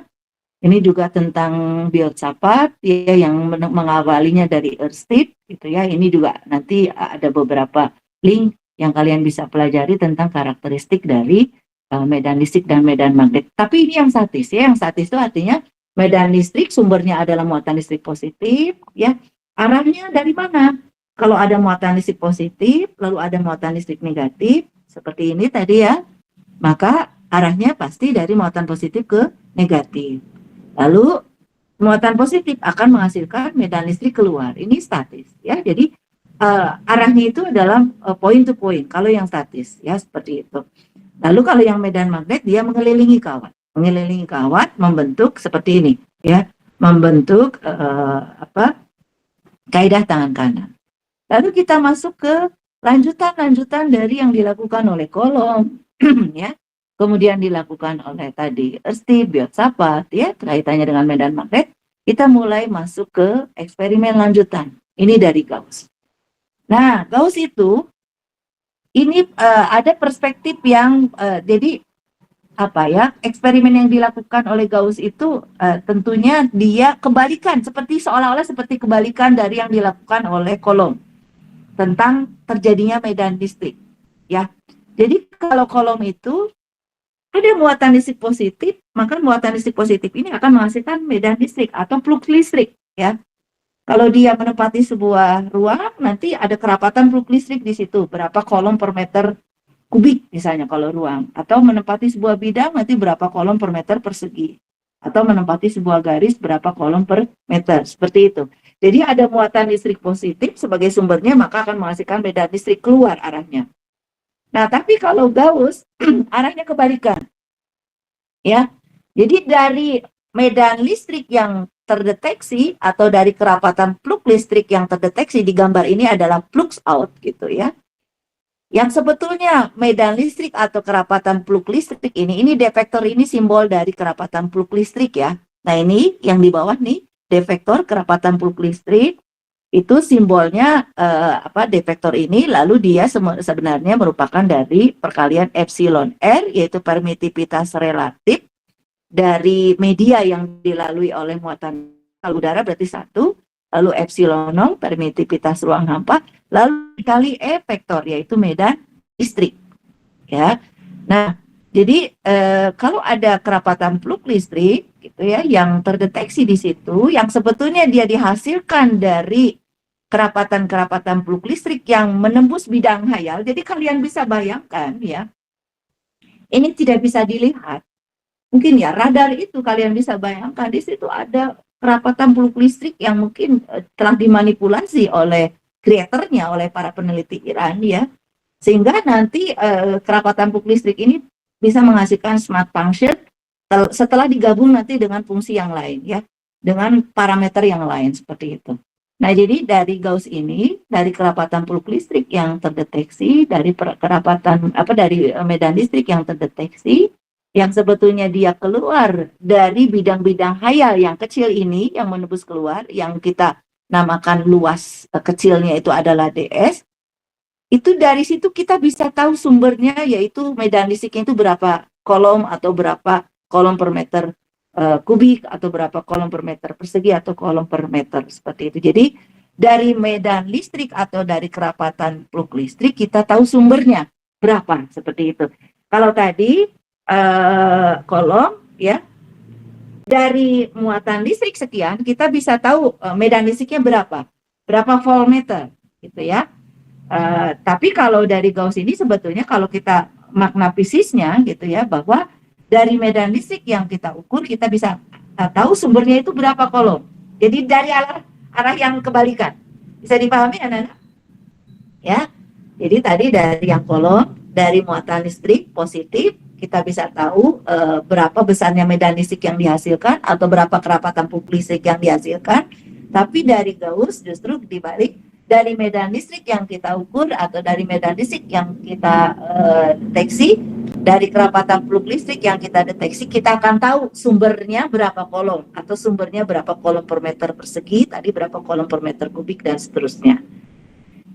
Ini juga tentang Biosapat ya, yang mengawalinya dari Ørsted gitu ya. Ini juga nanti ada beberapa link yang kalian bisa pelajari tentang karakteristik dari medan listrik dan medan magnet. Tapi ini yang statis ya. Yang statis itu artinya medan listrik sumbernya adalah muatan listrik positif ya. Arahnya dari mana? Kalau ada muatan listrik positif, lalu ada muatan listrik negatif seperti ini tadi ya, maka arahnya pasti dari muatan positif ke negatif. Lalu muatan positif akan menghasilkan medan listrik keluar. Ini statis ya. Jadi arahnya itu adalah point to point kalau yang statis ya, seperti itu. Lalu kalau yang medan magnet dia mengelilingi kawat. Mengelilingi kawat membentuk seperti ini ya. Membentuk kaidah tangan kanan. Lalu kita masuk ke lanjutan-lanjutan dari yang dilakukan oleh Coulomb ya. Kemudian dilakukan oleh tadi Ørsted, Biosapat ya, kaitannya dengan medan magnet. Kita mulai masuk ke eksperimen lanjutan. Ini dari Gauss. Nah, Gauss itu ini ada perspektif yang jadi apa ya? Eksperimen yang dilakukan oleh Gauss itu tentunya dia kebalikan, seperti seolah-olah seperti kebalikan dari yang dilakukan oleh Coulomb tentang terjadinya medan listrik ya. Jadi kalau Coulomb itu ada muatan listrik positif, maka muatan listrik positif ini akan menghasilkan medan listrik atau flux listrik ya. Kalau dia menempati sebuah ruang, nanti ada kerapatan flux listrik di situ, berapa kolom per meter kubik misalnya kalau ruang, atau menempati sebuah bidang nanti berapa kolom per meter persegi, atau menempati sebuah garis berapa kolom per meter, seperti itu. Jadi ada muatan listrik positif sebagai sumbernya, maka akan menghasilkan medan listrik keluar arahnya. Nah, tapi kalau Gauss arahnya kebalikan. Ya. Jadi dari medan listrik yang terdeteksi atau dari kerapatan flux listrik yang terdeteksi di gambar ini adalah flux out gitu ya. Yang sebetulnya medan listrik atau kerapatan flux listrik ini defektor ini simbol dari kerapatan flux listrik ya. Nah, ini yang di bawah nih defektor kerapatan flux listrik. Itu simbolnya defektor ini, lalu dia sebenarnya merupakan dari perkalian epsilon R, yaitu permitivitas relatif dari media yang dilalui oleh muatan udara berarti 1, lalu epsilon 0 permitivitas ruang hampa, lalu dikali E vektor yaitu medan listrik ya. Nah, jadi kalau ada kerapatan flux listrik gitu ya yang terdeteksi di situ, yang sebetulnya dia dihasilkan dari kerapatan-kerapatan flux listrik yang menembus bidang hayal. Jadi kalian bisa bayangkan ya, ini tidak bisa dilihat. Mungkin ya radar itu kalian bisa bayangkan di situ ada kerapatan flux listrik yang mungkin telah dimanipulasi oleh kreatornya, oleh para peneliti Iran ya, sehingga nanti kerapatan flux listrik ini bisa menghasilkan smart function setelah digabung nanti dengan fungsi yang lain ya, dengan parameter yang lain seperti itu. Nah, jadi dari Gauss ini, dari kerapatan flux listrik yang terdeteksi, dari kerapatan dari medan listrik yang terdeteksi, yang sebetulnya dia keluar dari bidang-bidang hayal yang kecil ini, yang menembus keluar, yang kita namakan luas kecilnya itu adalah DS. Itu dari situ kita bisa tahu sumbernya, yaitu medan listriknya itu berapa kolom atau berapa kolom per meter kubik atau berapa kolom per meter persegi atau kolom per meter seperti itu. Jadi dari medan listrik atau dari kerapatan flux listrik kita tahu sumbernya berapa seperti itu. Kalau tadi kolom ya dari muatan listrik sekian kita bisa tahu medan listriknya berapa voltmeter gitu ya. Tapi kalau dari Gauss ini sebetulnya kalau kita makna fisiknya gitu ya, bahwa dari medan listrik yang kita ukur kita bisa tahu sumbernya itu berapa kolom. Jadi dari arah yang kebalikan. Bisa dipahami anak-anak? Ya. Jadi tadi dari yang kolom, dari muatan listrik positif kita bisa tahu berapa besarnya medan listrik yang dihasilkan atau berapa kerapatan peluk listrik yang dihasilkan. Tapi dari Gauss justru dibalik, dari medan listrik yang kita ukur atau dari medan listrik yang kita deteksi, dari kerapatan peluk listrik yang kita deteksi, kita akan tahu sumbernya berapa kolom atau sumbernya berapa kolom per meter persegi, tadi berapa kolom per meter kubik dan seterusnya.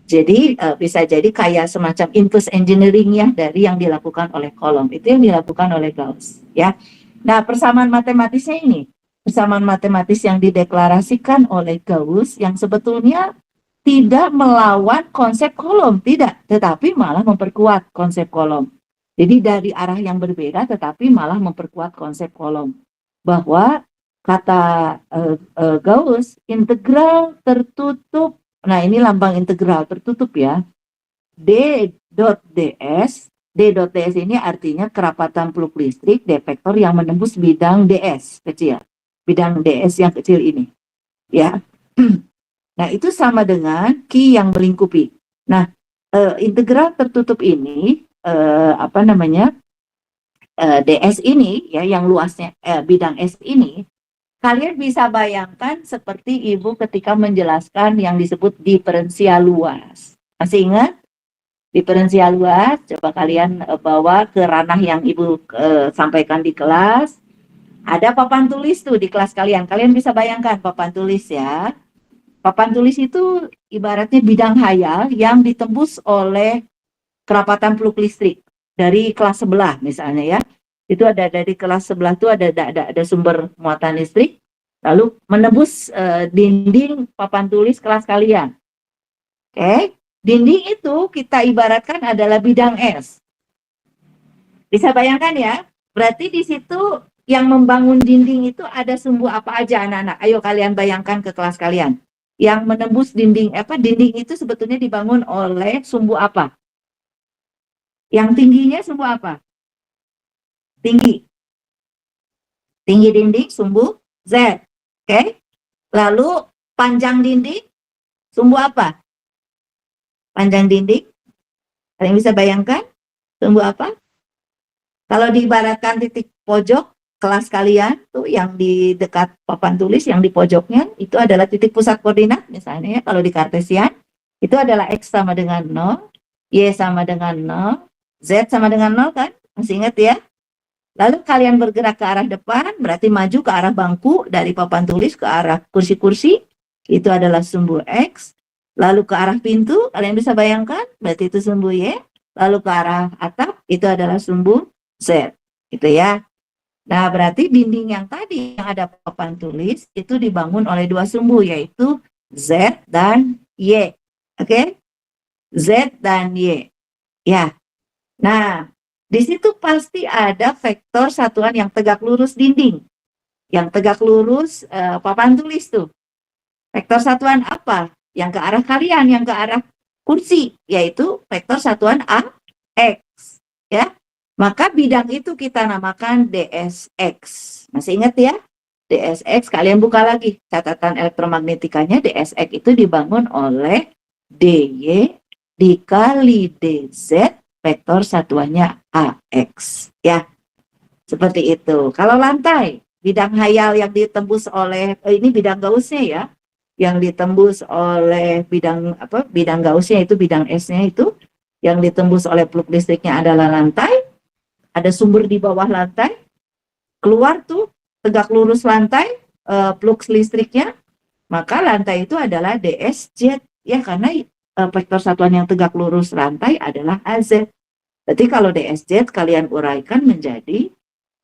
Jadi bisa jadi kayak semacam inverse engineering ya dari yang dilakukan oleh kolom. Itu yang dilakukan oleh Gauss ya. Nah, persamaan matematisnya ini, persamaan matematis yang dideklarasikan oleh Gauss yang sebetulnya tidak melawan konsep kolom, tidak, tetapi malah memperkuat konsep kolom. Jadi dari arah yang berbeda tetapi malah memperkuat konsep kolom. Bahwa kata Gauss, integral tertutup. Nah, ini lambang integral tertutup ya. D.ds. D.ds ini artinya kerapatan peluk listrik D vektor yang menembus bidang ds kecil. Bidang ds yang kecil ini. Ya. Nah, itu sama dengan Q yang melingkupi. Nah, integral tertutup ini ds ini ya yang luasnya bidang S ini, kalian bisa bayangkan seperti Ibu ketika menjelaskan yang disebut diferensial luas. Masih ingat? Diferensial luas, coba kalian bawa ke ranah yang Ibu sampaikan di kelas. Ada papan tulis tuh di kelas kalian. Kalian bisa bayangkan papan tulis ya. Papan tulis itu ibaratnya bidang hayal yang ditembus oleh kerapatan peluk listrik dari kelas sebelah misalnya ya. Itu ada dari kelas sebelah itu ada sumber muatan listrik, lalu menembus dinding papan tulis kelas kalian. Oke, dinding itu kita ibaratkan adalah bidang S. Bisa bayangkan ya, berarti di situ yang membangun dinding itu ada sumbu apa aja anak-anak? Ayo kalian bayangkan ke kelas kalian. Yang menembus dinding itu sebetulnya dibangun oleh sumbu apa? Yang tingginya sumbu apa? Tinggi dinding sumbu Z. Oke. Lalu panjang dinding sumbu apa? Panjang dinding. Kalian bisa bayangkan sumbu apa? Kalau diibaratkan titik pojok kelas kalian tuh yang di dekat papan tulis yang di pojoknya itu adalah titik pusat koordinat misalnya ya, kalau di Kartesian itu adalah X sama dengan 0, Y sama dengan 0, Z sama dengan 0 kan? Masih ingat ya? Lalu kalian bergerak ke arah depan, berarti maju ke arah bangku, dari papan tulis ke arah kursi-kursi, itu adalah sumbu X. Lalu ke arah pintu, kalian bisa bayangkan, berarti itu sumbu Y. Lalu ke arah atap, itu adalah sumbu Z. Gitu ya. Nah, berarti dinding yang tadi yang ada papan tulis, itu dibangun oleh dua sumbu, yaitu Z dan Y. Oke? Z dan Y. Ya. Nah, di situ pasti ada vektor satuan yang tegak lurus dinding. Yang tegak lurus papan tulis tuh. Vektor satuan apa? Yang ke arah kalian, yang ke arah kursi. Yaitu vektor satuan AX. Ya. Maka bidang itu kita namakan DSX. Masih ingat ya? DSX, kalian buka lagi catatan elektromagnetikanya. DSX itu dibangun oleh DY dikali DZ. Vektor satuannya AX ya, seperti itu. Kalau lantai, bidang hayal yang ditembus oleh ini bidang Gaussnya ya, yang ditembus oleh bidang Gaussnya itu bidang S-nya itu yang ditembus oleh peluk listriknya adalah lantai, ada sumber di bawah lantai, keluar tuh tegak lurus lantai peluk listriknya, maka lantai itu adalah DSZ ya, karena vektor satuan yang tegak lurus lantai adalah AZ. Berarti kalau DSZ kalian uraikan menjadi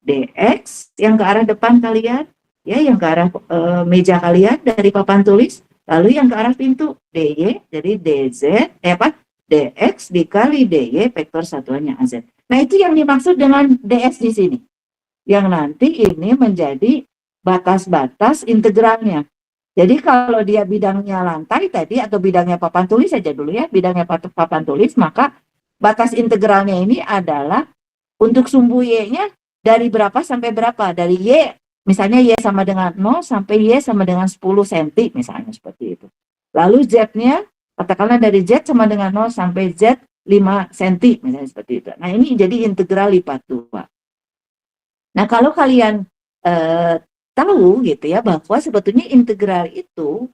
DX yang ke arah depan kalian, ya yang ke arah meja kalian dari papan tulis, lalu yang ke arah pintu DY, jadi DZ, DX dikali DY vektor satuannya AZ. Nah, itu yang dimaksud dengan DS di sini. Yang nanti ini menjadi batas-batas integralnya. Jadi kalau dia bidangnya lantai tadi atau bidangnya papan tulis saja dulu ya, bidangnya papan tulis, maka batas integralnya ini adalah untuk sumbu Y-nya dari berapa sampai berapa. Dari Y, misalnya Y sama dengan 0 sampai Y sama dengan 10 cm, misalnya seperti itu. Lalu Z-nya, katakanlah dari Z sama dengan 0 sampai Z 5 cm, misalnya seperti itu. Nah, ini jadi integral lipat 2. Nah, kalau kalian tahu gitu ya bahwa sebetulnya integral itu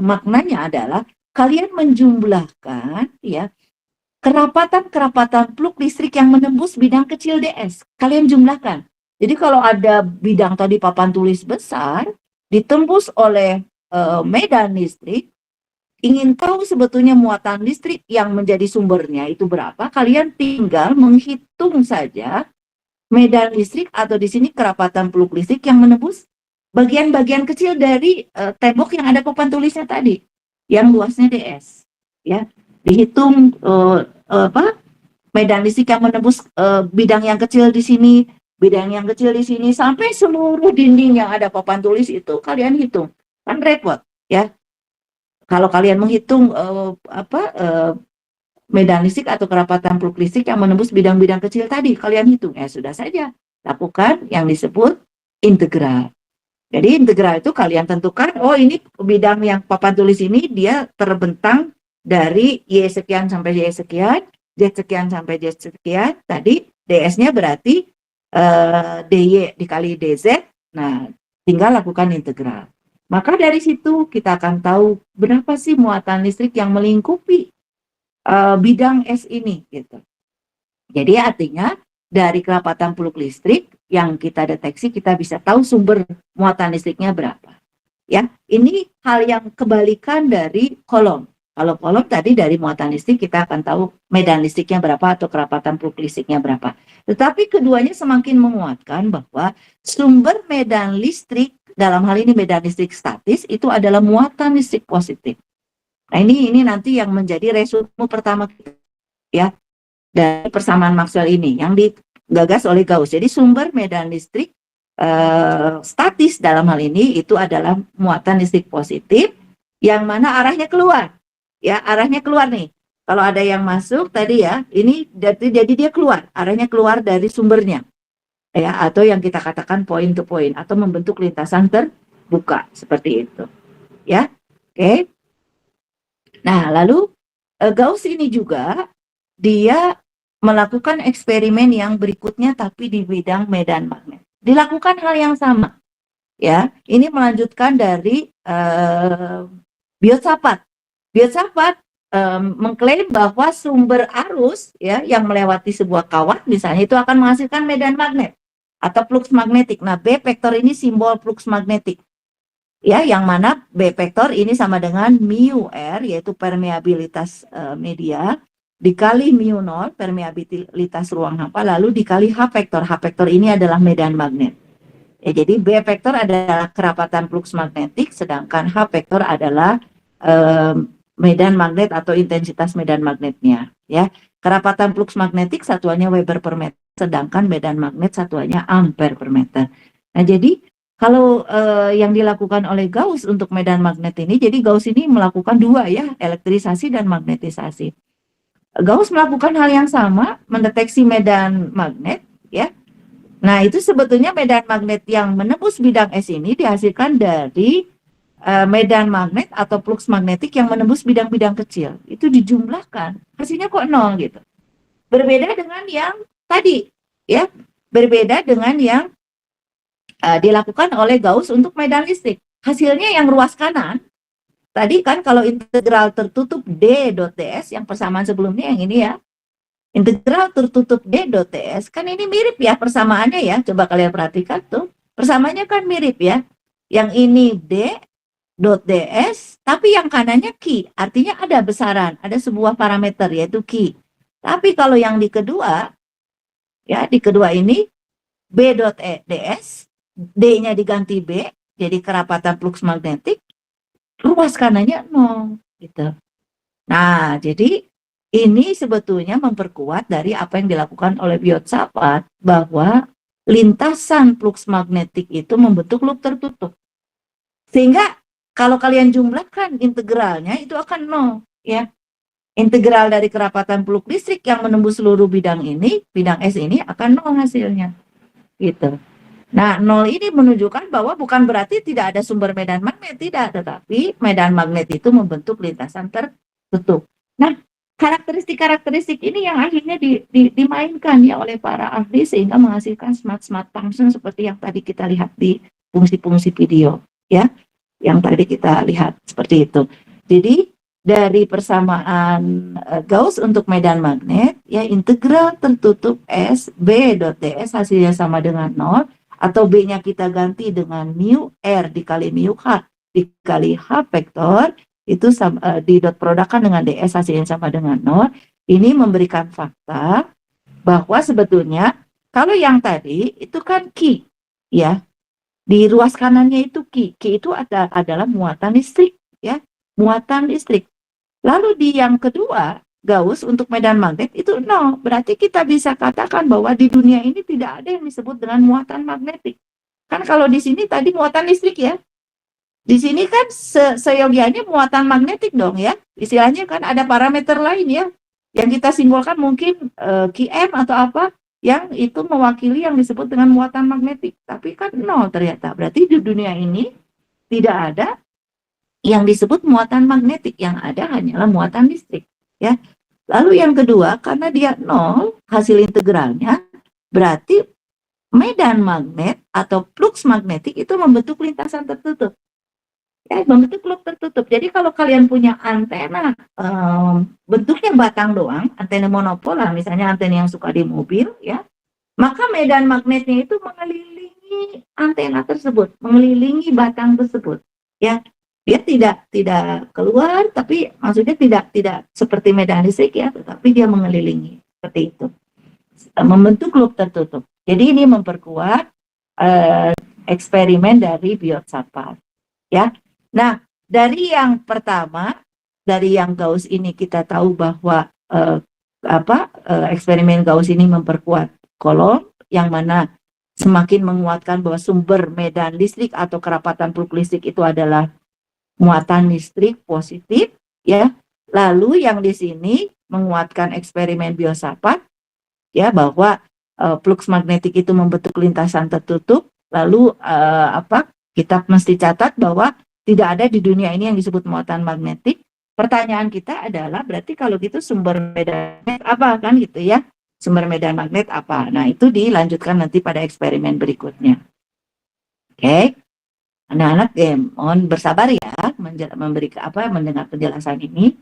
maknanya adalah kalian menjumlahkan ya kerapatan plug listrik yang menembus bidang kecil DS. Kalian jumlahkan. Jadi kalau ada bidang tadi papan tulis besar ditembus oleh medan listrik, ingin tahu sebetulnya muatan listrik yang menjadi sumbernya itu berapa, kalian tinggal menghitung saja medan listrik atau di sini kerapatan peluk listrik yang menembus bagian-bagian kecil dari tembok yang ada papan tulisnya tadi, yang luasnya DS. Ya, dihitung medan listrik yang menembus bidang yang kecil di sini, bidang yang kecil di sini, sampai seluruh dinding yang ada papan tulis itu kalian hitung. Kan repot, ya. Kalau kalian menghitung medan listrik atau kerapatan peluk listrik yang menembus bidang-bidang kecil tadi, kalian hitung. Sudah saja, lakukan yang disebut integral. Jadi integral itu kalian tentukan, oh ini bidang yang papan tulis ini dia terbentang dari Y sekian sampai Y sekian, Z sekian sampai Z sekian, tadi DS-nya berarti DY dikali DZ, nah tinggal lakukan integral. Maka dari situ kita akan tahu berapa sih muatan listrik yang melingkupi bidang S ini gitu. Jadi artinya dari kerapatan peluk listrik yang kita deteksi kita bisa tahu sumber muatan listriknya berapa. Ya, ini hal yang kebalikan dari kolom. Kalau kolom tadi dari muatan listrik kita akan tahu medan listriknya berapa atau kerapatan peluk listriknya berapa. Tetapi keduanya semakin menguatkan bahwa sumber medan listrik dalam hal ini medan listrik statis itu adalah muatan listrik positif. Nah ini nanti yang menjadi resume pertama kita ya dari persamaan Maxwell ini yang digagas oleh Gauss. Jadi sumber medan listrik statis dalam hal ini itu adalah muatan listrik positif yang mana arahnya keluar. Ya, arahnya keluar nih. Kalau ada yang masuk tadi ya, ini jadi dia keluar, arahnya keluar dari sumbernya. Ya, atau yang kita katakan point to point atau membentuk lintasan terbuka seperti itu. Ya. Oke. Nah, lalu Gauss ini juga dia melakukan eksperimen yang berikutnya tapi di bidang medan magnet. Dilakukan hal yang sama. Ya, ini melanjutkan dari Biot-Savart. Biot-Savart mengklaim bahwa sumber arus ya yang melewati sebuah kawat misalnya itu akan menghasilkan medan magnet atau flux magnetik. Nah, B vektor ini simbol flux magnetik. Ya, yang mana B vektor ini sama dengan mu R yaitu permeabilitas media dikali mu 0 permeabilitas ruang hampa lalu dikali H vektor. H vektor ini adalah medan magnet. Ya, jadi B vektor adalah kerapatan flux magnetik sedangkan H vektor adalah medan magnet atau intensitas medan magnetnya. Ya, kerapatan flux magnetik satuannya Weber per meter sedangkan medan magnet satuannya ampere per meter. Nah, jadi kalau yang dilakukan oleh Gauss untuk medan magnet ini, jadi Gauss ini melakukan dua ya, elektrisasi dan magnetisasi. Gauss melakukan hal yang sama, mendeteksi medan magnet, ya. Nah, itu sebetulnya medan magnet yang menembus bidang S ini dihasilkan dari medan magnet atau flux magnetik yang menembus bidang-bidang kecil. Itu dijumlahkan, hasilnya kok 0 gitu. Berbeda dengan yang tadi, ya. Berbeda dengan yang dilakukan oleh Gauss untuk medan listrik. Hasilnya yang ruas kanan, tadi kan kalau integral tertutup D dot ds, yang persamaan sebelumnya yang ini ya, integral tertutup D dot ds, kan ini mirip ya persamaannya ya, coba kalian perhatikan tuh, persamaannya kan mirip ya, yang ini D dot ds, tapi yang kanannya Q, artinya ada besaran, ada sebuah parameter yaitu Q. Tapi kalau yang di kedua, ya di kedua ini, B dot ds, D-nya diganti B, jadi kerapatan flux magnetik, ruas kanannya 0, gitu. Nah, jadi ini sebetulnya memperkuat dari apa yang dilakukan oleh Biot-Savart bahwa lintasan flux magnetik itu membentuk loop tertutup. Sehingga kalau kalian jumlahkan integralnya itu akan 0, ya. Integral dari kerapatan flux listrik yang menembus seluruh bidang ini, bidang S ini akan 0 hasilnya. Gitu. Nah, 0 ini menunjukkan bahwa bukan berarti tidak ada sumber medan magnet, tidak, tetapi medan magnet itu membentuk lintasan tertutup. Nah, karakteristik-karakteristik ini yang akhirnya dimainkan ya oleh para ahli sehingga menghasilkan smart function seperti yang tadi kita lihat di fungsi-fungsi video ya, yang tadi kita lihat seperti itu. Jadi dari persamaan Gauss untuk medan magnet ya, integral tertutup S B dot ds hasilnya sama dengan 0, atau B-nya kita ganti dengan mu R dikali mu H dikali H vektor itu di dot produkkan dengan ds hasilnya sama dengan 0. Ini memberikan fakta bahwa sebetulnya kalau yang tadi itu kan Q ya, di ruas kanannya itu Q itu adalah muatan listrik ya, muatan listrik. Lalu di yang kedua Gauss untuk medan magnet itu 0, berarti kita bisa katakan bahwa di dunia ini tidak ada yang disebut dengan muatan magnetik. Kan kalau di sini tadi muatan listrik ya, di sini kan seyogianya muatan magnetik dong ya. Istilahnya kan ada parameter lain ya, yang kita simbolkan mungkin Qm atau apa, yang itu mewakili yang disebut dengan muatan magnetik. Tapi kan 0 ternyata. Berarti di dunia ini tidak ada yang disebut muatan magnetik, yang ada hanyalah muatan listrik ya. Lalu yang kedua, karena dia 0 hasil integralnya, berarti medan magnet atau flux magnetik itu membentuk lintasan tertutup. Ya, membentuk loop tertutup. Jadi kalau kalian punya antena bentuknya batang doang, antena monopolar, misalnya antena yang suka di mobil ya, maka medan magnetnya itu mengelilingi antena tersebut, mengelilingi batang tersebut. Ya, dia tidak keluar, tapi maksudnya tidak seperti medan listrik ya, tetapi dia mengelilingi seperti itu, membentuk loop tertutup. Jadi ini memperkuat eksperimen dari Biot-Savart ya. Nah, dari yang pertama, dari yang Gauss ini kita tahu bahwa eksperimen Gauss ini memperkuat Coulomb, yang mana semakin menguatkan bahwa sumber medan listrik atau kerapatan flux listrik itu adalah muatan listrik positif, ya. Lalu yang di sini menguatkan eksperimen Biot-Savart, ya, bahwa flux magnetik itu membentuk lintasan tertutup. Lalu kita mesti catat bahwa tidak ada di dunia ini yang disebut muatan magnetik. Pertanyaan kita adalah, berarti kalau gitu sumber medan magnet apa kan gitu ya? Sumber medan magnet apa? Nah, itu dilanjutkan nanti pada eksperimen berikutnya. Oke. Anak-anak mohon bersabar ya mendengar penjelasan ini.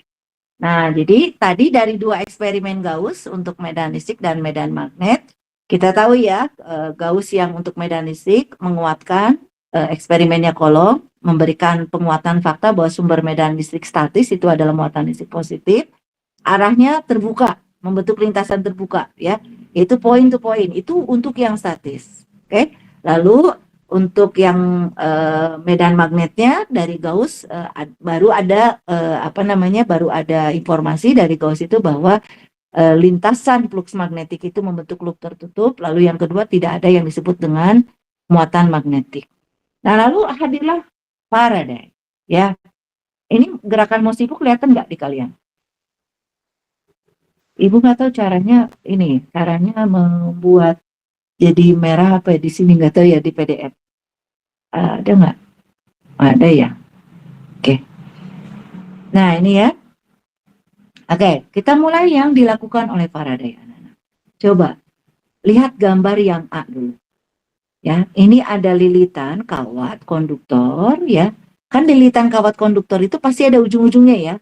Nah, jadi tadi dari 2 eksperimen Gauss untuk medan listrik dan medan magnet, kita tahu ya, Gauss yang untuk medan listrik menguatkan eksperimennya Coulomb, memberikan penguatan fakta bahwa sumber medan listrik statis itu adalah muatan listrik positif, arahnya terbuka, membentuk lintasan terbuka ya, itu point to point, itu untuk yang statis. Oke. Lalu untuk yang medan magnetnya dari Gauss baru ada baru ada informasi dari Gauss itu bahwa lintasan flux magnetik itu membentuk loop tertutup. Lalu yang kedua, tidak ada yang disebut dengan muatan magnetik. Nah, lalu hadirlah Faraday, ya. Ini gerakan MOSIFO kelihatan nggak di kalian? Ibu nggak tahu caranya membuat jadi merah apa ya, di sini nggak tahu ya di PDF. Ada nggak? Ada ya. Oke. Nah, ini ya. Oke, kita mulai yang dilakukan oleh Faraday, anak-anak. Coba lihat gambar yang A dulu. Ya, ini ada lilitan kawat konduktor ya. Kan lilitan kawat konduktor itu pasti ada ujung-ujungnya ya.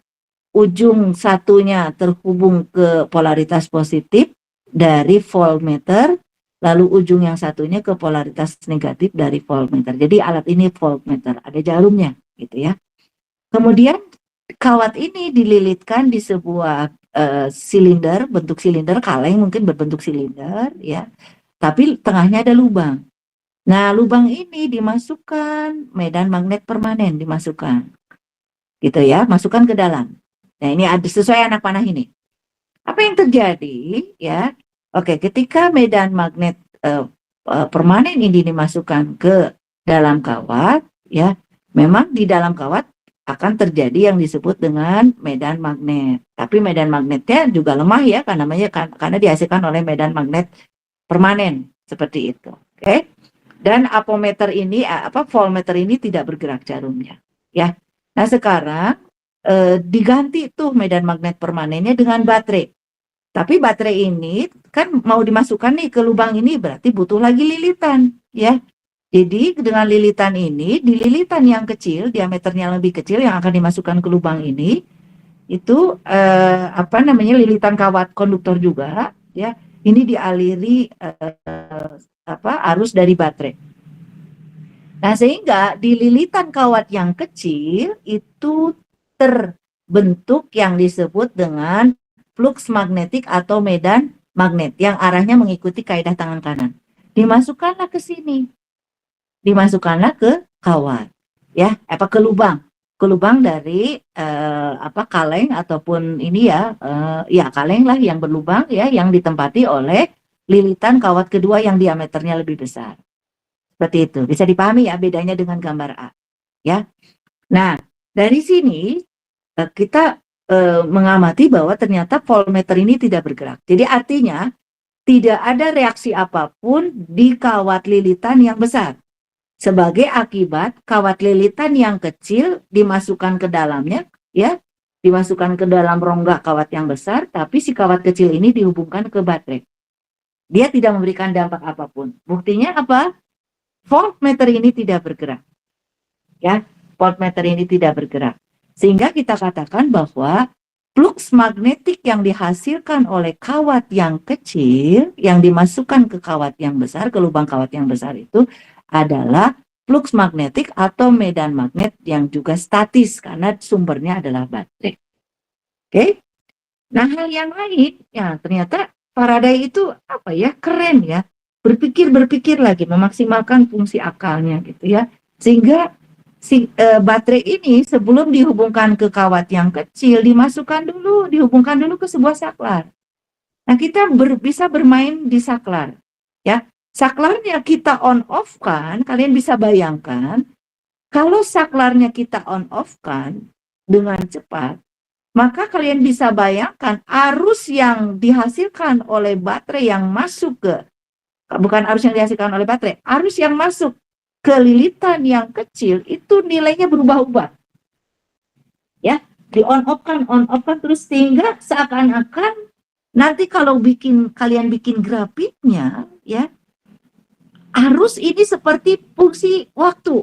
Ujung satunya terhubung ke polaritas positif dari voltmeter, lalu ujung yang satunya ke polaritas negatif dari voltmeter. Jadi alat ini voltmeter, ada jarumnya gitu ya. Kemudian kawat ini dililitkan di sebuah silinder, bentuk silinder, kaleng mungkin berbentuk silinder ya. Tapi tengahnya ada lubang. Nah, lubang ini dimasukkan medan magnet permanen, dimasukkan gitu ya, masukkan ke dalam. Nah, ini ada sesuai anak panah ini. Apa yang terjadi ya? Oke, ketika medan magnet permanen ini dimasukkan ke dalam kawat ya, memang di dalam kawat akan terjadi yang disebut dengan medan magnet. Tapi medan magnetnya juga lemah ya, karena dihasilkan oleh medan magnet permanen seperti itu. Oke. Dan voltmeter ini tidak bergerak jarumnya ya. Nah, sekarang diganti tuh medan magnet permanennya dengan baterai. Tapi baterai ini kan mau dimasukkan nih ke lubang ini berarti butuh lagi lilitan, ya. Jadi dengan lilitan ini, di lilitan yang kecil, diameternya lebih kecil yang akan dimasukkan ke lubang ini, itu lilitan kawat konduktor juga, ya. Ini dialiri arus dari baterai. Nah, sehingga di lilitan kawat yang kecil itu terbentuk yang disebut dengan flux magnetik atau medan magnet yang arahnya mengikuti kaidah tangan kanan. Dimasukkanlah ke sini. Dimasukkanlah ke kawat. Ya, ke lubang dari kaleng ataupun ini kaleng lah yang berlubang ya, yang ditempati oleh lilitan kawat kedua yang diameternya lebih besar. Seperti itu. Bisa dipahami ya bedanya dengan gambar A. Ya. Nah, dari sini kita mengamati bahwa ternyata voltmeter ini tidak bergerak. Jadi artinya tidak ada reaksi apapun di kawat lilitan yang besar. Sebagai akibat kawat lilitan yang kecil dimasukkan ke dalamnya, ya, dimasukkan ke dalam rongga kawat yang besar, tapi si kawat kecil ini dihubungkan ke baterai. Dia tidak memberikan dampak apapun. Buktinya apa? Voltmeter ini tidak bergerak. Ya, voltmeter ini tidak bergerak. Sehingga kita katakan bahwa flux magnetik yang dihasilkan oleh kawat yang kecil yang dimasukkan ke kawat yang besar, ke lubang kawat yang besar itu adalah flux magnetik atau medan magnet yang juga statis karena sumbernya adalah baterai. Oke. Nah, hal yang lain ya ternyata Faraday itu keren ya. Berpikir lagi memaksimalkan fungsi akalnya gitu ya. Sehingga baterai ini sebelum dihubungkan ke kawat yang kecil dihubungkan dulu ke sebuah saklar. Nah, kita bisa bermain di saklar ya. Saklarnya kita on off kan, kalian bisa bayangkan kalau saklarnya kita on off kan dengan cepat, maka kalian bisa bayangkan arus yang dihasilkan oleh baterai yang masuk arus yang dihasilkan oleh baterai, arus yang masuk ke lilitan yang kecil itu nilainya berubah-ubah. Ya, di on off kan terus sehingga seakan-akan nanti kalau kalian bikin grafiknya ya, arus ini seperti fungsi waktu.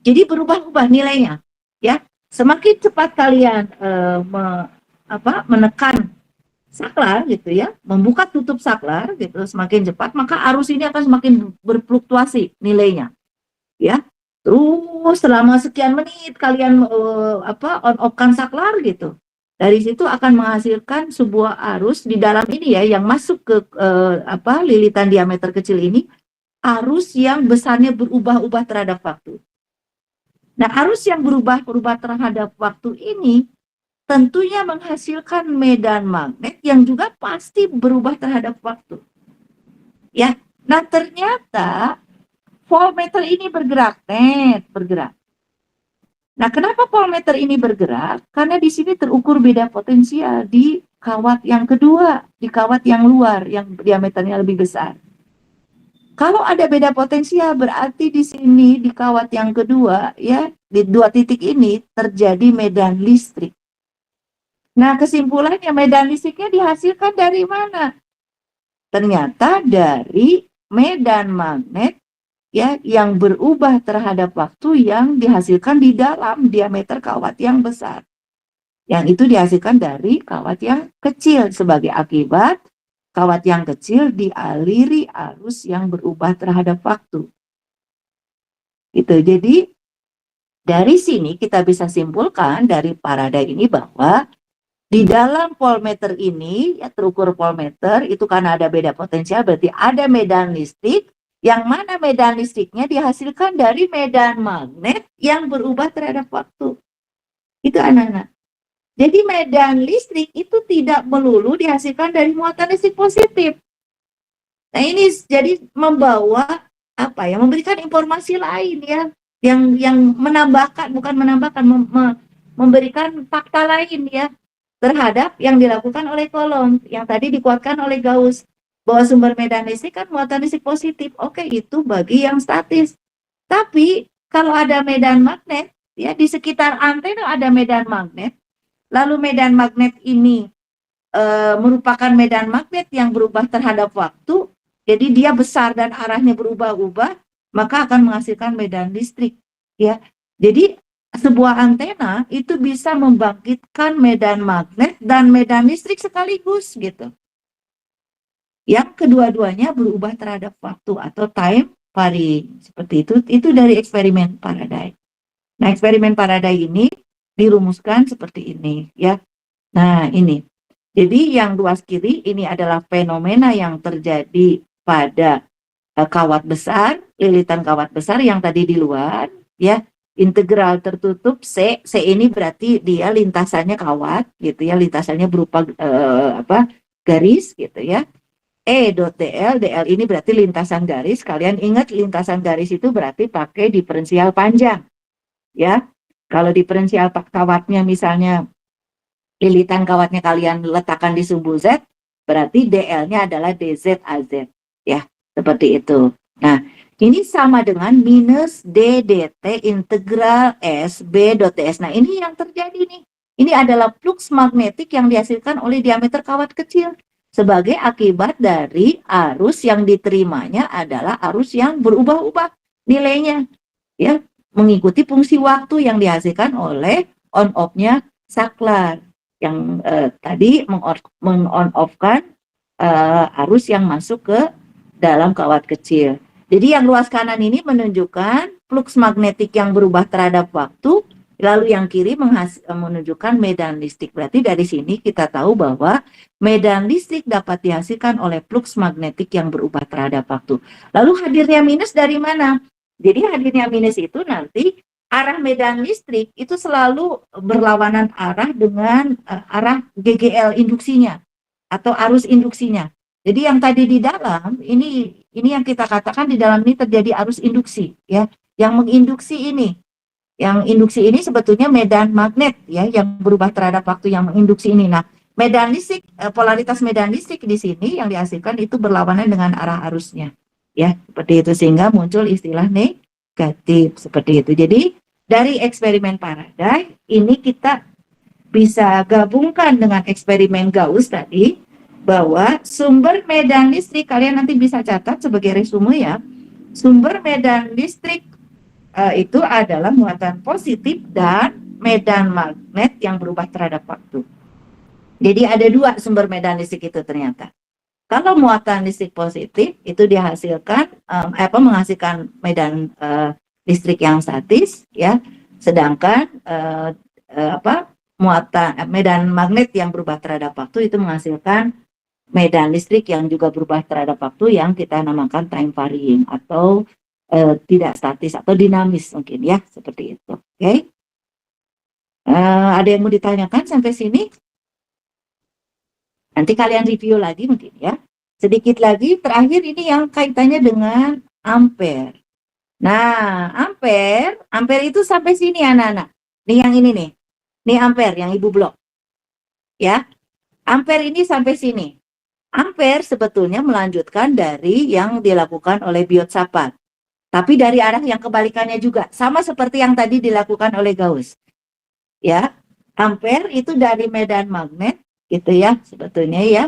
Jadi berubah-ubah nilainya, ya. Semakin cepat kalian menekan saklar gitu ya, membuka tutup saklar gitu, semakin cepat maka arus ini akan semakin berfluktuasi nilainya. Ya. Terus selama sekian menit kalian on off-kan saklar gitu. Dari situ akan menghasilkan sebuah arus di dalam ini ya yang masuk ke lilitan diameter kecil ini, arus yang besarnya berubah-ubah terhadap waktu. Nah, arus yang berubah-ubah terhadap waktu ini tentunya menghasilkan medan magnet yang juga pasti berubah terhadap waktu. Ya, nah ternyata voltmeter ini bergerak. Nah, kenapa voltmeter ini bergerak? Karena di sini terukur beda potensial di kawat yang kedua, di kawat yang luar yang diameternya lebih besar. Kalau ada beda potensial berarti di sini di kawat yang kedua ya, di dua titik ini terjadi medan listrik. Nah, kesimpulannya medan listriknya dihasilkan dari mana? Ternyata dari medan magnet ya yang berubah terhadap waktu yang dihasilkan di dalam diameter kawat yang besar. Yang itu dihasilkan dari kawat yang kecil sebagai akibat kawat yang kecil dialiri arus yang berubah terhadap waktu. Gitu. Jadi dari sini kita bisa simpulkan dari Faraday ini bahwa di dalam voltmeter ini, ya terukur voltmeter, itu karena ada beda potensial, berarti ada medan listrik, yang mana medan listriknya dihasilkan dari medan magnet yang berubah terhadap waktu. Itu anak-anak. Jadi medan listrik itu tidak melulu dihasilkan dari muatan listrik positif. Nah ini jadi memberikan informasi lain ya, yang menambahkan, bukan menambahkan, memberikan fakta lain ya, terhadap yang dilakukan oleh Coulomb yang tadi dikuatkan oleh Gauss bahwa sumber medan listrik kan muatan listrik positif. Oke, itu bagi yang statis. Tapi kalau ada medan magnet ya di sekitar antena ada medan magnet, lalu medan magnet ini merupakan medan magnet yang berubah terhadap waktu, jadi dia besar dan arahnya berubah-ubah, maka akan menghasilkan medan listrik, ya. Jadi sebuah antena itu bisa membangkitkan medan magnet dan medan listrik sekaligus gitu. Yang kedua-duanya berubah terhadap waktu atau time varying. Seperti itu dari eksperimen Faraday. Nah, eksperimen Faraday ini dirumuskan seperti ini ya. Nah, ini. Jadi yang luas kiri ini adalah fenomena yang terjadi pada kawat besar, lilitan kawat besar yang tadi di luar ya. Integral tertutup C ini berarti dia lintasannya kawat gitu ya, lintasannya berupa garis gitu ya. DL ini berarti lintasan garis. Kalian ingat lintasan garis itu berarti pakai diferensial panjang ya. Kalau diferensial kawatnya misalnya lilitan kawatnya kalian letakkan di sumbu Z, berarti DL-nya adalah DZ AZ ya, seperti itu. Nah, ini sama dengan minus DDT integral S B dot DS. Nah, ini yang terjadi nih. Ini adalah flux magnetik yang dihasilkan oleh diameter kawat kecil sebagai akibat dari arus yang diterimanya adalah arus yang berubah-ubah nilainya, ya, mengikuti fungsi waktu yang dihasilkan oleh on-off-nya saklar yang tadi meng-on-off-kan arus yang masuk ke dalam kawat kecil. Jadi yang luas kanan ini menunjukkan flux magnetik yang berubah terhadap waktu, lalu yang kiri menunjukkan medan listrik. Berarti dari sini kita tahu bahwa medan listrik dapat dihasilkan oleh flux magnetik yang berubah terhadap waktu. Lalu hadirnya minus dari mana? Jadi hadirnya minus itu nanti arah medan listrik itu selalu berlawanan arah dengan arah GGL induksinya atau arus induksinya. Jadi yang tadi di dalam ini yang kita katakan di dalam ini terjadi arus induksi ya, yang menginduksi ini. Yang induksi ini sebetulnya medan magnet ya yang berubah terhadap waktu yang menginduksi ini. Nah, medan listrik, polaritas medan listrik di sini yang dihasilkan itu berlawanan dengan arah arusnya. Ya, seperti itu sehingga muncul istilah negatif seperti itu. Jadi dari eksperimen Faraday ini kita bisa gabungkan dengan eksperimen Gauss tadi, bahwa sumber medan listrik, kalian nanti bisa catat sebagai resume ya, sumber medan listrik itu adalah muatan positif dan medan magnet yang berubah terhadap waktu. Jadi ada dua sumber medan listrik itu ternyata. Kalau muatan listrik positif itu dihasilkan menghasilkan medan listrik yang statis ya, sedangkan muatan medan magnet yang berubah terhadap waktu itu menghasilkan medan listrik yang juga berubah terhadap waktu yang kita namakan time varying atau tidak statis atau dinamis mungkin ya, seperti itu. Oke. Ada yang mau ditanyakan sampai sini? Nanti kalian review lagi mungkin ya. Sedikit lagi terakhir ini yang kaitannya dengan ampere. Nah, ampere itu sampai sini anak-anak. Nih yang ini nih. Nih ampere yang ibu blok. Ya. Ampere ini sampai sini. Ampere sebetulnya melanjutkan dari yang dilakukan oleh Biot-Savart. Tapi dari arah yang kebalikannya juga. Sama seperti yang tadi dilakukan oleh Gauss. Ya, ampere itu dari medan magnet, gitu ya, sebetulnya ya.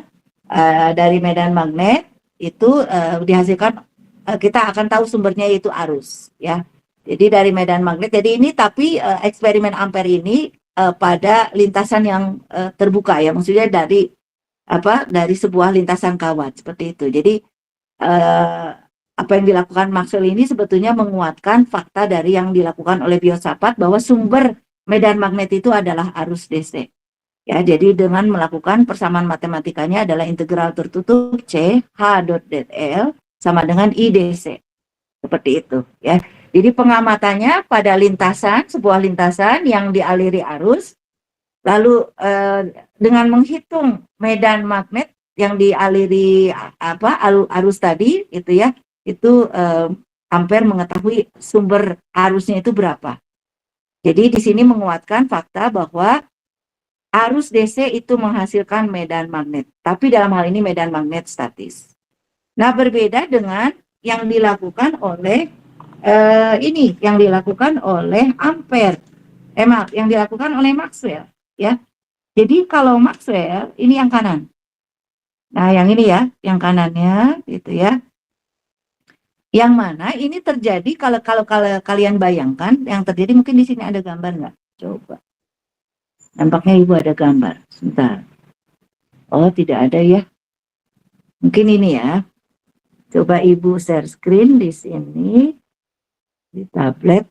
Dari medan magnet itu dihasilkan, kita akan tahu sumbernya yaitu arus. Ya, jadi dari medan magnet. Jadi ini tapi eksperimen ampere ini pada lintasan yang terbuka ya. Maksudnya dari sebuah lintasan kawat seperti itu. Jadi apa yang dilakukan Maxwell ini sebetulnya menguatkan fakta dari yang dilakukan oleh Biot-Savart bahwa sumber medan magnet itu adalah arus DC. Ya, jadi dengan melakukan persamaan matematikanya adalah integral tertutup C H dot dl sama dengan IDC. Seperti itu ya. Jadi pengamatannya pada lintasan, sebuah lintasan yang dialiri arus. Lalu dengan menghitung medan magnet yang dialiri arus tadi itu ya, itu ampere mengetahui sumber arusnya itu berapa. Jadi di sini menguatkan fakta bahwa arus DC itu menghasilkan medan magnet, tapi dalam hal ini medan magnet statis. Nah, berbeda dengan yang dilakukan oleh yang dilakukan oleh ampere. maaf, yang dilakukan oleh Maxwell, ya. Jadi kalau Maxwell ini yang kanan. Nah, yang ini ya, yang kanannya gitu ya. Yang mana ini terjadi kalau kalian bayangkan yang terjadi, mungkin di sini ada gambar nggak? Coba. Nampaknya Ibu ada gambar. Sebentar. Oh, tidak ada ya. Mungkin ini ya. Coba Ibu share screen di sini di tablet.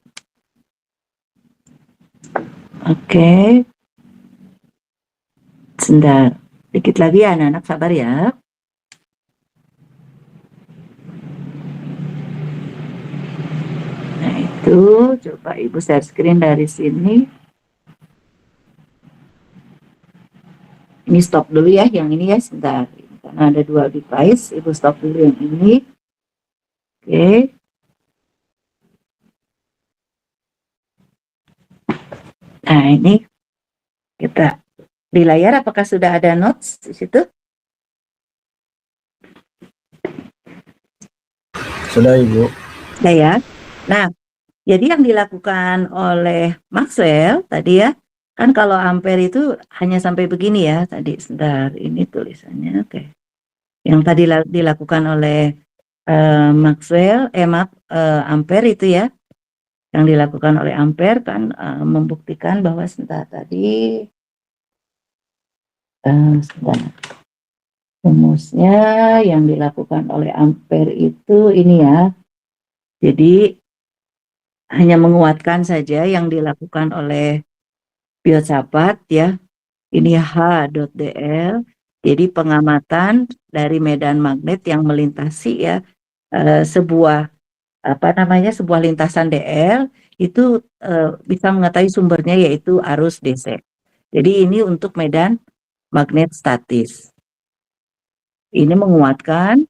Oke. Sebentar. Dikit lagi ya anak-anak, sabar ya. Nah, itu coba Ibu share screen dari sini. Ini stop dulu ya, yang ini ya, sebentar. Karena ada 2 device, Ibu stop dulu yang ini. Oke. Nah, ini kita di layar, apakah sudah ada notes di situ? Sudah, Ibu. Sudah ya. Nah, jadi yang dilakukan oleh Maxwell tadi ya, kan kalau ampere itu hanya sampai begini ya tadi. Sebentar, ini tulisannya. Oke. Yang tadi dilakukan oleh Maxwell, ampere itu ya. Yang dilakukan oleh ampere kan membuktikan bahwa sebentar tadi sebentar. Rumusnya yang dilakukan oleh ampere itu ini ya. Jadi hanya menguatkan saja yang dilakukan oleh Biot-Savart ya. Ini H.dl. Jadi pengamatan dari medan magnet yang melintasi ya sebuah sebuah lintasan dl itu bisa mengetahui sumbernya yaitu arus DC. Jadi ini untuk medan magnet statis. Ini menguatkan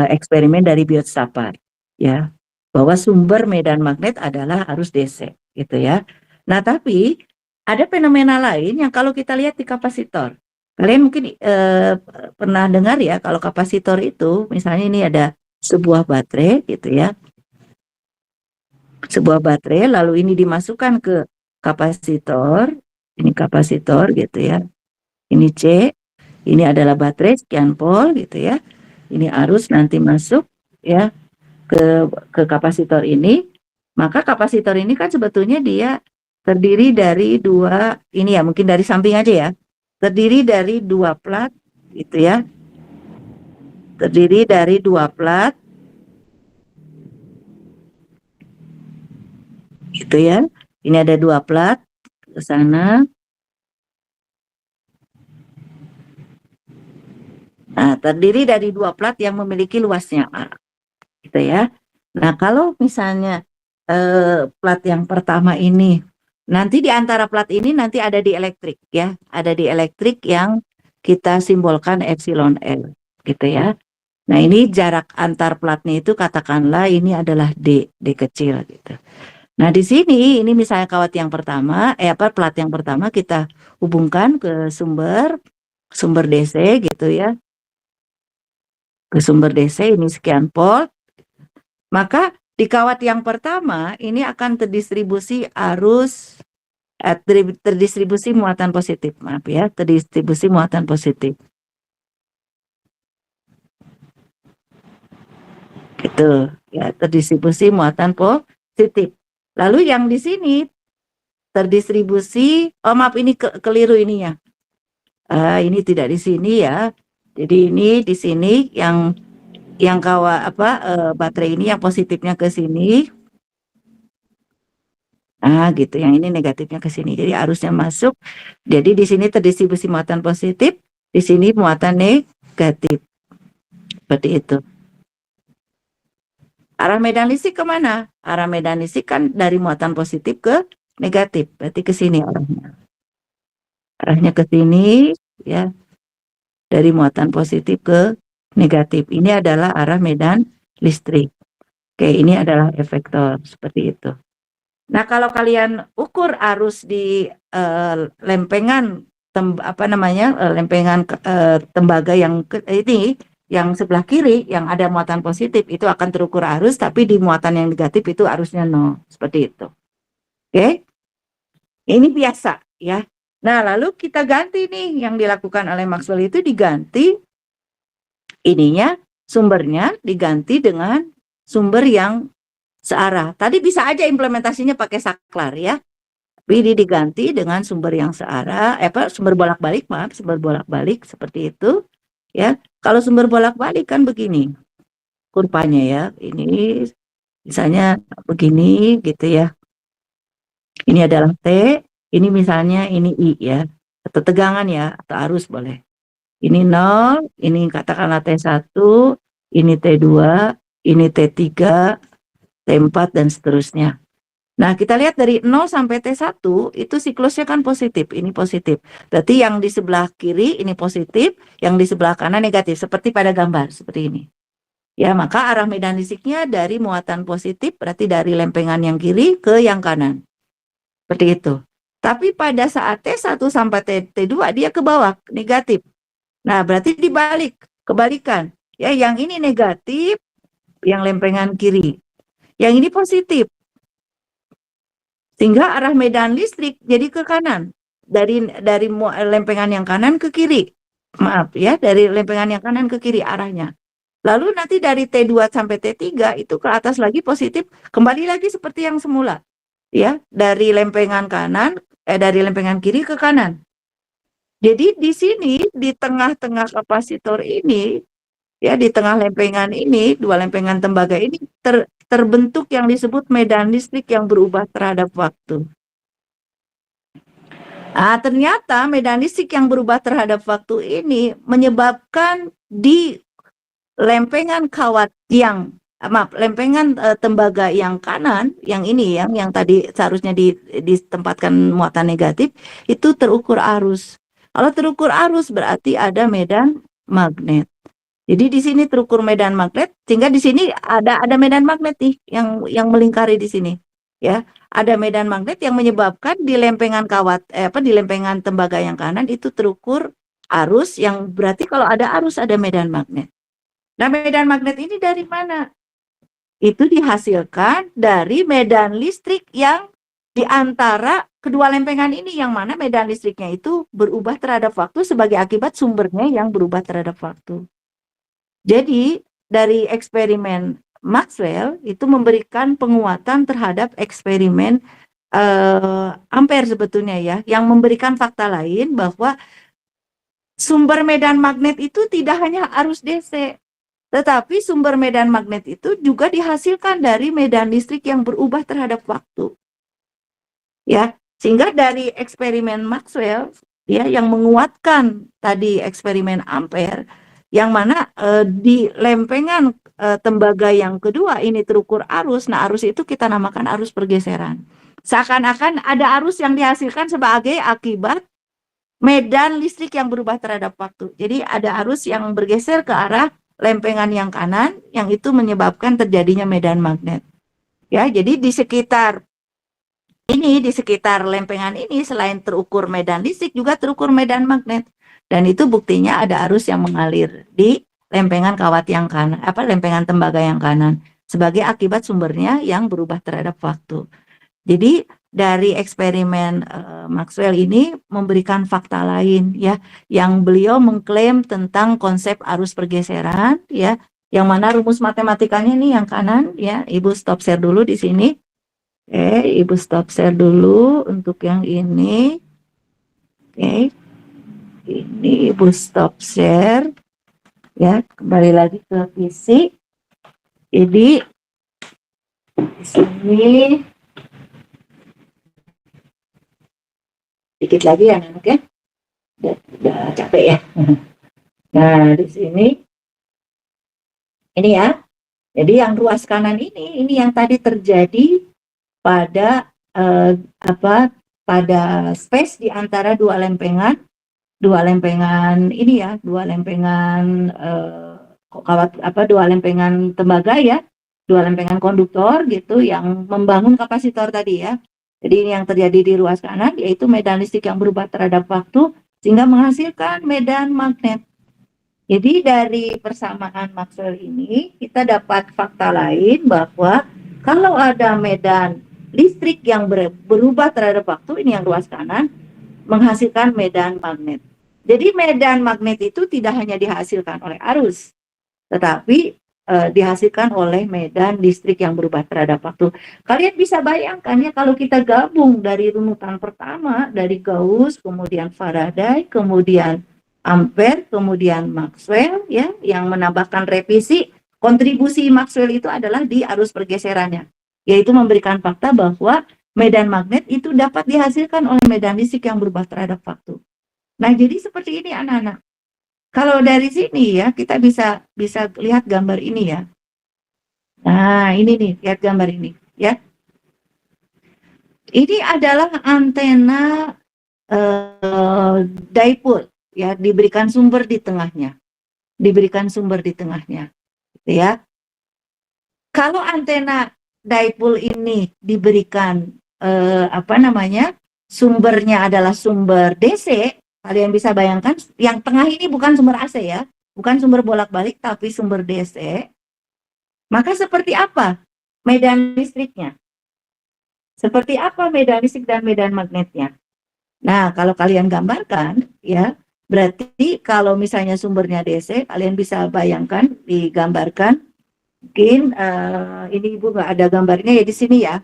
eksperimen dari Biot-Savart ya, bahwa sumber medan magnet adalah arus DC gitu ya. Nah, tapi ada fenomena lain yang kalau kita lihat di kapasitor. Kalian mungkin pernah dengar ya, kalau kapasitor itu misalnya ini ada sebuah baterai gitu ya. Sebuah baterai lalu ini dimasukkan ke kapasitor, ini kapasitor gitu ya. Ini C, ini adalah baterai sekian volt gitu ya. Ini arus nanti masuk ya ke kapasitor ini. Maka kapasitor ini kan sebetulnya dia terdiri dari 2, ini ya mungkin dari samping aja ya. Terdiri dari 2 plat gitu ya. Terdiri dari 2 plat gitu ya. Ini ada 2 plat ke sana. Nah, terdiri dari 2 plat yang memiliki luasnya A gitu ya. Nah, kalau misalnya plat yang pertama ini, nanti di antara plat ini nanti ada dielektrik ya, ada dielektrik yang kita simbolkan epsilon L gitu ya. Nah, ini jarak antar platnya itu katakanlah ini adalah D kecil gitu. Nah, di sini ini misalnya kawat yang pertama, plat yang pertama kita hubungkan ke sumber DC gitu ya. Ke sumber DC ini sekian volt. Maka di kawat yang pertama ini akan terdistribusi arus terdistribusi muatan positif, maaf ya, terdistribusi muatan positif. Gitu ya, terdistribusi muatan positif. Lalu yang di sini terdistribusi, maaf ini keliru ininya. Ini tidak di sini ya. Jadi ini di sini yang baterai ini yang positifnya ke sini. Gitu, yang ini negatifnya ke sini. Jadi arusnya masuk. Jadi di sini terdistribusi muatan positif, di sini muatan negatif. Seperti itu. Arah medan listrik kemana? Arah medan listrik kan dari muatan positif ke negatif. Berarti ke sini arahnya. Arahnya ke sini, ya. Dari muatan positif ke negatif. Ini adalah arah medan listrik. Oke, ini adalah efektor. Seperti itu. Nah, kalau kalian ukur arus di lempengan lempengan tembaga yang ini yang sebelah kiri yang ada muatan positif itu akan terukur arus, tapi di muatan yang negatif itu arusnya 0, seperti itu. Oke. Ini biasa ya. Nah, lalu kita ganti nih, yang dilakukan oleh Maxwell itu diganti ininya, sumbernya diganti dengan sumber yang searah. Tadi bisa aja implementasinya pakai saklar ya. Tapi ini diganti dengan sumber yang searah, sumber bolak-balik, sumber bolak-balik seperti itu ya. Kalau sumber bolak-balik kan begini kurvanya ya. Ini misalnya begini gitu ya. Ini adalah T, ini misalnya ini I ya. Atau tegangan ya, atau arus boleh. Ini 0, ini katakanlah T1, ini T2, ini T3, T4 dan seterusnya. Nah, kita lihat dari 0 sampai T1 itu siklusnya kan positif, ini positif. Berarti yang di sebelah kiri ini positif, yang di sebelah kanan negatif, seperti pada gambar seperti ini. Ya, maka arah medan listriknya dari muatan positif, berarti dari lempengan yang kiri ke yang kanan. Seperti itu. Tapi pada saat T1 sampai T2 dia ke bawah, negatif. Nah, berarti kebalikan. Ya, yang ini negatif, yang lempengan kiri. Yang ini positif. Sehingga arah medan listrik jadi ke kanan. Dari lempengan yang kanan ke kiri. Maaf ya, dari lempengan yang kanan ke kiri arahnya. Lalu nanti dari T2 sampai T3 itu ke atas lagi positif, kembali lagi seperti yang semula. Ya, dari lempengan kiri ke kanan. Jadi di sini di tengah-tengah kapasitor ini, ya di tengah lempengan ini, dua lempengan tembaga ini terbentuk yang disebut medan listrik yang berubah terhadap waktu. Ternyata medan listrik yang berubah terhadap waktu ini menyebabkan di lempengan lempengan tembaga yang kanan, yang ini yang tadi seharusnya ditempatkan muatan negatif, itu terukur arus. Kalau terukur arus berarti ada medan magnet. Jadi di sini terukur medan magnet, sehingga di sini ada medan magnet nih yang melingkari di sini. Ya, ada medan magnet yang menyebabkan di lempengan di lempengan tembaga yang kanan itu terukur arus, yang berarti kalau ada arus ada medan magnet. Nah, medan magnet ini dari mana? Itu dihasilkan dari medan listrik yang di antara kedua lempengan ini, yang mana medan listriknya itu berubah terhadap waktu sebagai akibat sumbernya yang berubah terhadap waktu. Jadi dari eksperimen Maxwell itu memberikan penguatan terhadap eksperimen Ampere sebetulnya ya, yang memberikan fakta lain bahwa sumber medan magnet itu tidak hanya arus DC, tetapi sumber medan magnet itu juga dihasilkan dari medan listrik yang berubah terhadap waktu. Ya, sehingga dari eksperimen Maxwell ya yang menguatkan tadi eksperimen Ampere, yang mana di lempengan tembaga yang kedua ini terukur arus. Nah, arus itu kita namakan arus pergeseran. Seakan-akan ada arus yang dihasilkan sebagai akibat medan listrik yang berubah terhadap waktu. Jadi ada arus yang bergeser ke arah lempengan yang kanan, yang itu menyebabkan terjadinya medan magnet. Ya, jadi di sekitar lempengan ini selain terukur medan listrik juga terukur medan magnet. Dan itu buktinya ada arus yang mengalir di lempengan kawat yang kanan, lempengan tembaga yang kanan sebagai akibat sumbernya yang berubah terhadap waktu. Jadi dari eksperimen Maxwell ini memberikan fakta lain ya, yang beliau mengklaim tentang konsep arus pergeseran ya, yang mana rumus matematikanya nih yang kanan ya. Ibu stop share dulu di sini. Ibu stop share dulu untuk yang ini. Ini Ibu stop share ya, kembali lagi ke PC. Jadi di sini dikit lagi ya anak ya, udah capek ya. Nah di sini ini ya, jadi yang ruas kanan ini yang tadi terjadi pada pada space di antara dua lempengan ini ya, dua lempengan dua lempengan tembaga ya, dua lempengan konduktor gitu yang membangun kapasitor tadi ya. Jadi ini yang terjadi di ruas kanan, yaitu medan listrik yang berubah terhadap waktu sehingga menghasilkan medan magnet. Jadi dari persamaan Maxwell ini kita dapat fakta lain bahwa kalau ada medan listrik yang berubah terhadap waktu, ini yang ruas kanan, menghasilkan medan magnet. Jadi medan magnet itu tidak hanya dihasilkan oleh arus, tetapi dihasilkan oleh medan listrik yang berubah terhadap waktu. Kalian bisa bayangkan ya, kalau kita gabung dari runutan pertama, dari Gauss, kemudian Faraday, kemudian Ampere, kemudian Maxwell, ya, yang menambahkan revisi, kontribusi Maxwell itu adalah di arus pergeserannya, yaitu memberikan fakta bahwa medan magnet itu dapat dihasilkan oleh medan listrik yang berubah terhadap waktu. Nah, jadi seperti ini anak-anak. Kalau dari sini ya, kita bisa lihat gambar ini ya. Nah, ini nih, lihat gambar ini ya. Ini adalah antena dipole ya, diberikan sumber di tengahnya. Diberikan sumber di tengahnya. Gitu ya. Kalau antena dipole ini diberikan sumbernya adalah sumber DC, kalian bisa bayangkan yang tengah ini bukan sumber AC ya, bukan sumber bolak-balik tapi sumber DC. Maka seperti apa medan listriknya? Seperti apa medan listrik dan medan magnetnya? Nah, kalau kalian gambarkan ya, berarti kalau misalnya sumbernya DC, kalian bisa bayangkan digambarkan. Mungkin ini Ibu nggak ada gambarnya ya di sini ya.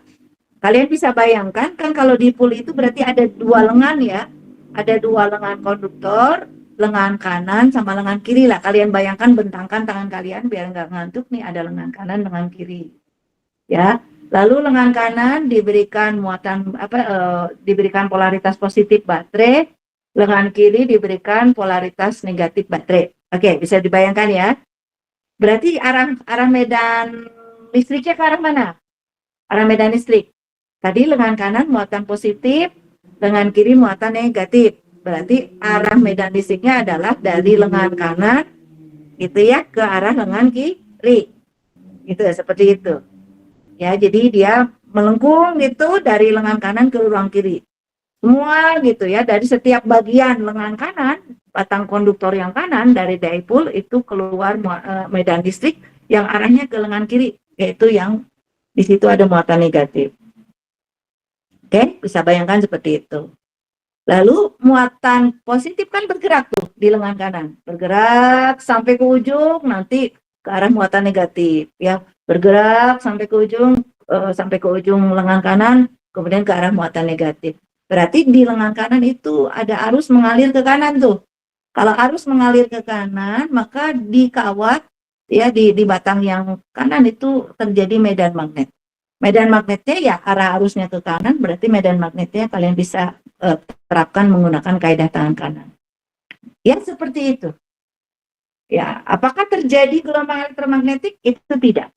Kalian bisa bayangkan kan kalau di pool itu berarti ada dua lengan ya. Ada dua lengan konduktor, lengan kanan sama lengan kiri lah. Kalian bayangkan, bentangkan tangan kalian biar nggak ngantuk nih, ada lengan kanan, lengan kiri. Ya. Lalu lengan kanan diberikan diberikan polaritas positif baterai, lengan kiri diberikan polaritas negatif baterai. Oke, bisa dibayangkan ya. Berarti arah medan listriknya ke arah mana? Arah medan listrik. Tadi lengan kanan muatan positif, lengan kiri muatan negatif. Berarti arah medan listriknya adalah dari lengan kanan gitu ya ke arah lengan kiri. Gitu, seperti itu. Ya, jadi dia melengkung gitu dari lengan kanan ke lengan kiri. Semua gitu ya, dari setiap bagian lengan kanan, batang konduktor yang kanan dari dipole itu keluar medan listrik yang arahnya ke lengan kiri, yaitu yang di situ ada muatan negatif. Oke, bisa bayangkan seperti itu. Lalu muatan positif kan bergerak tuh di lengan kanan, bergerak sampai ke ujung, nanti ke arah muatan negatif, ya, bergerak sampai ke ujung lengan kanan, kemudian ke arah muatan negatif. Berarti di lengan kanan itu ada arus mengalir ke kanan tuh. Kalau arus mengalir ke kanan, maka di kawat ya di batang yang kanan itu terjadi medan magnet. Medan magnetnya ya arah arusnya ke kanan, berarti medan magnetnya kalian bisa terapkan menggunakan kaidah tangan kanan. Ya seperti itu. Ya, apakah terjadi gelombang elektromagnetik? Itu tidak.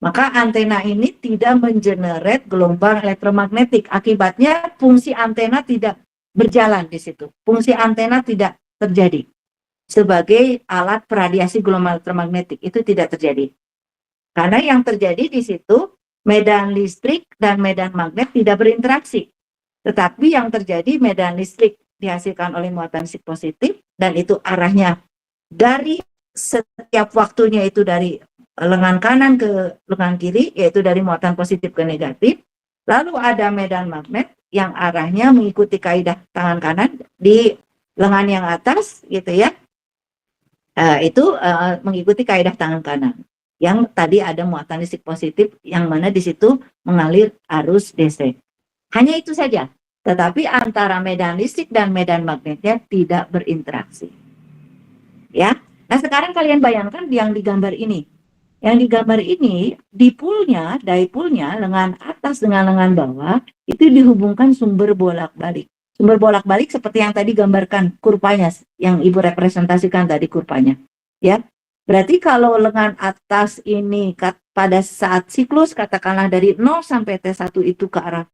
Maka antena ini tidak mengenerate gelombang elektromagnetik. Akibatnya fungsi antena tidak berjalan di situ. Fungsi antena tidak terjadi. Sebagai alat peradiasi gelombang elektromagnetik itu tidak terjadi. Karena yang terjadi di situ medan listrik dan medan magnet tidak berinteraksi. Tetapi yang terjadi medan listrik dihasilkan oleh muatan listrik positif dan itu arahnya dari setiap waktunya itu dari lengan kanan ke lengan kiri, yaitu dari muatan positif ke negatif. Lalu ada medan magnet yang arahnya mengikuti kaidah tangan kanan di lengan yang atas, gitu ya. Itu mengikuti kaidah tangan kanan. Yang tadi ada muatan listrik positif, yang mana di situ mengalir arus DC. Hanya itu saja. Tetapi antara medan listrik dan medan magnetnya tidak berinteraksi. Ya. Nah sekarang kalian bayangkan yang digambar ini. Yang digambar ini, dipolnya, lengan atas dengan lengan bawah, itu dihubungkan sumber bolak-balik. Sumber bolak-balik seperti yang tadi gambarkan kurvanya, yang Ibu representasikan tadi kurvanya. Ya, berarti kalau lengan atas ini pada saat siklus, katakanlah dari 0 sampai T1 itu ke arah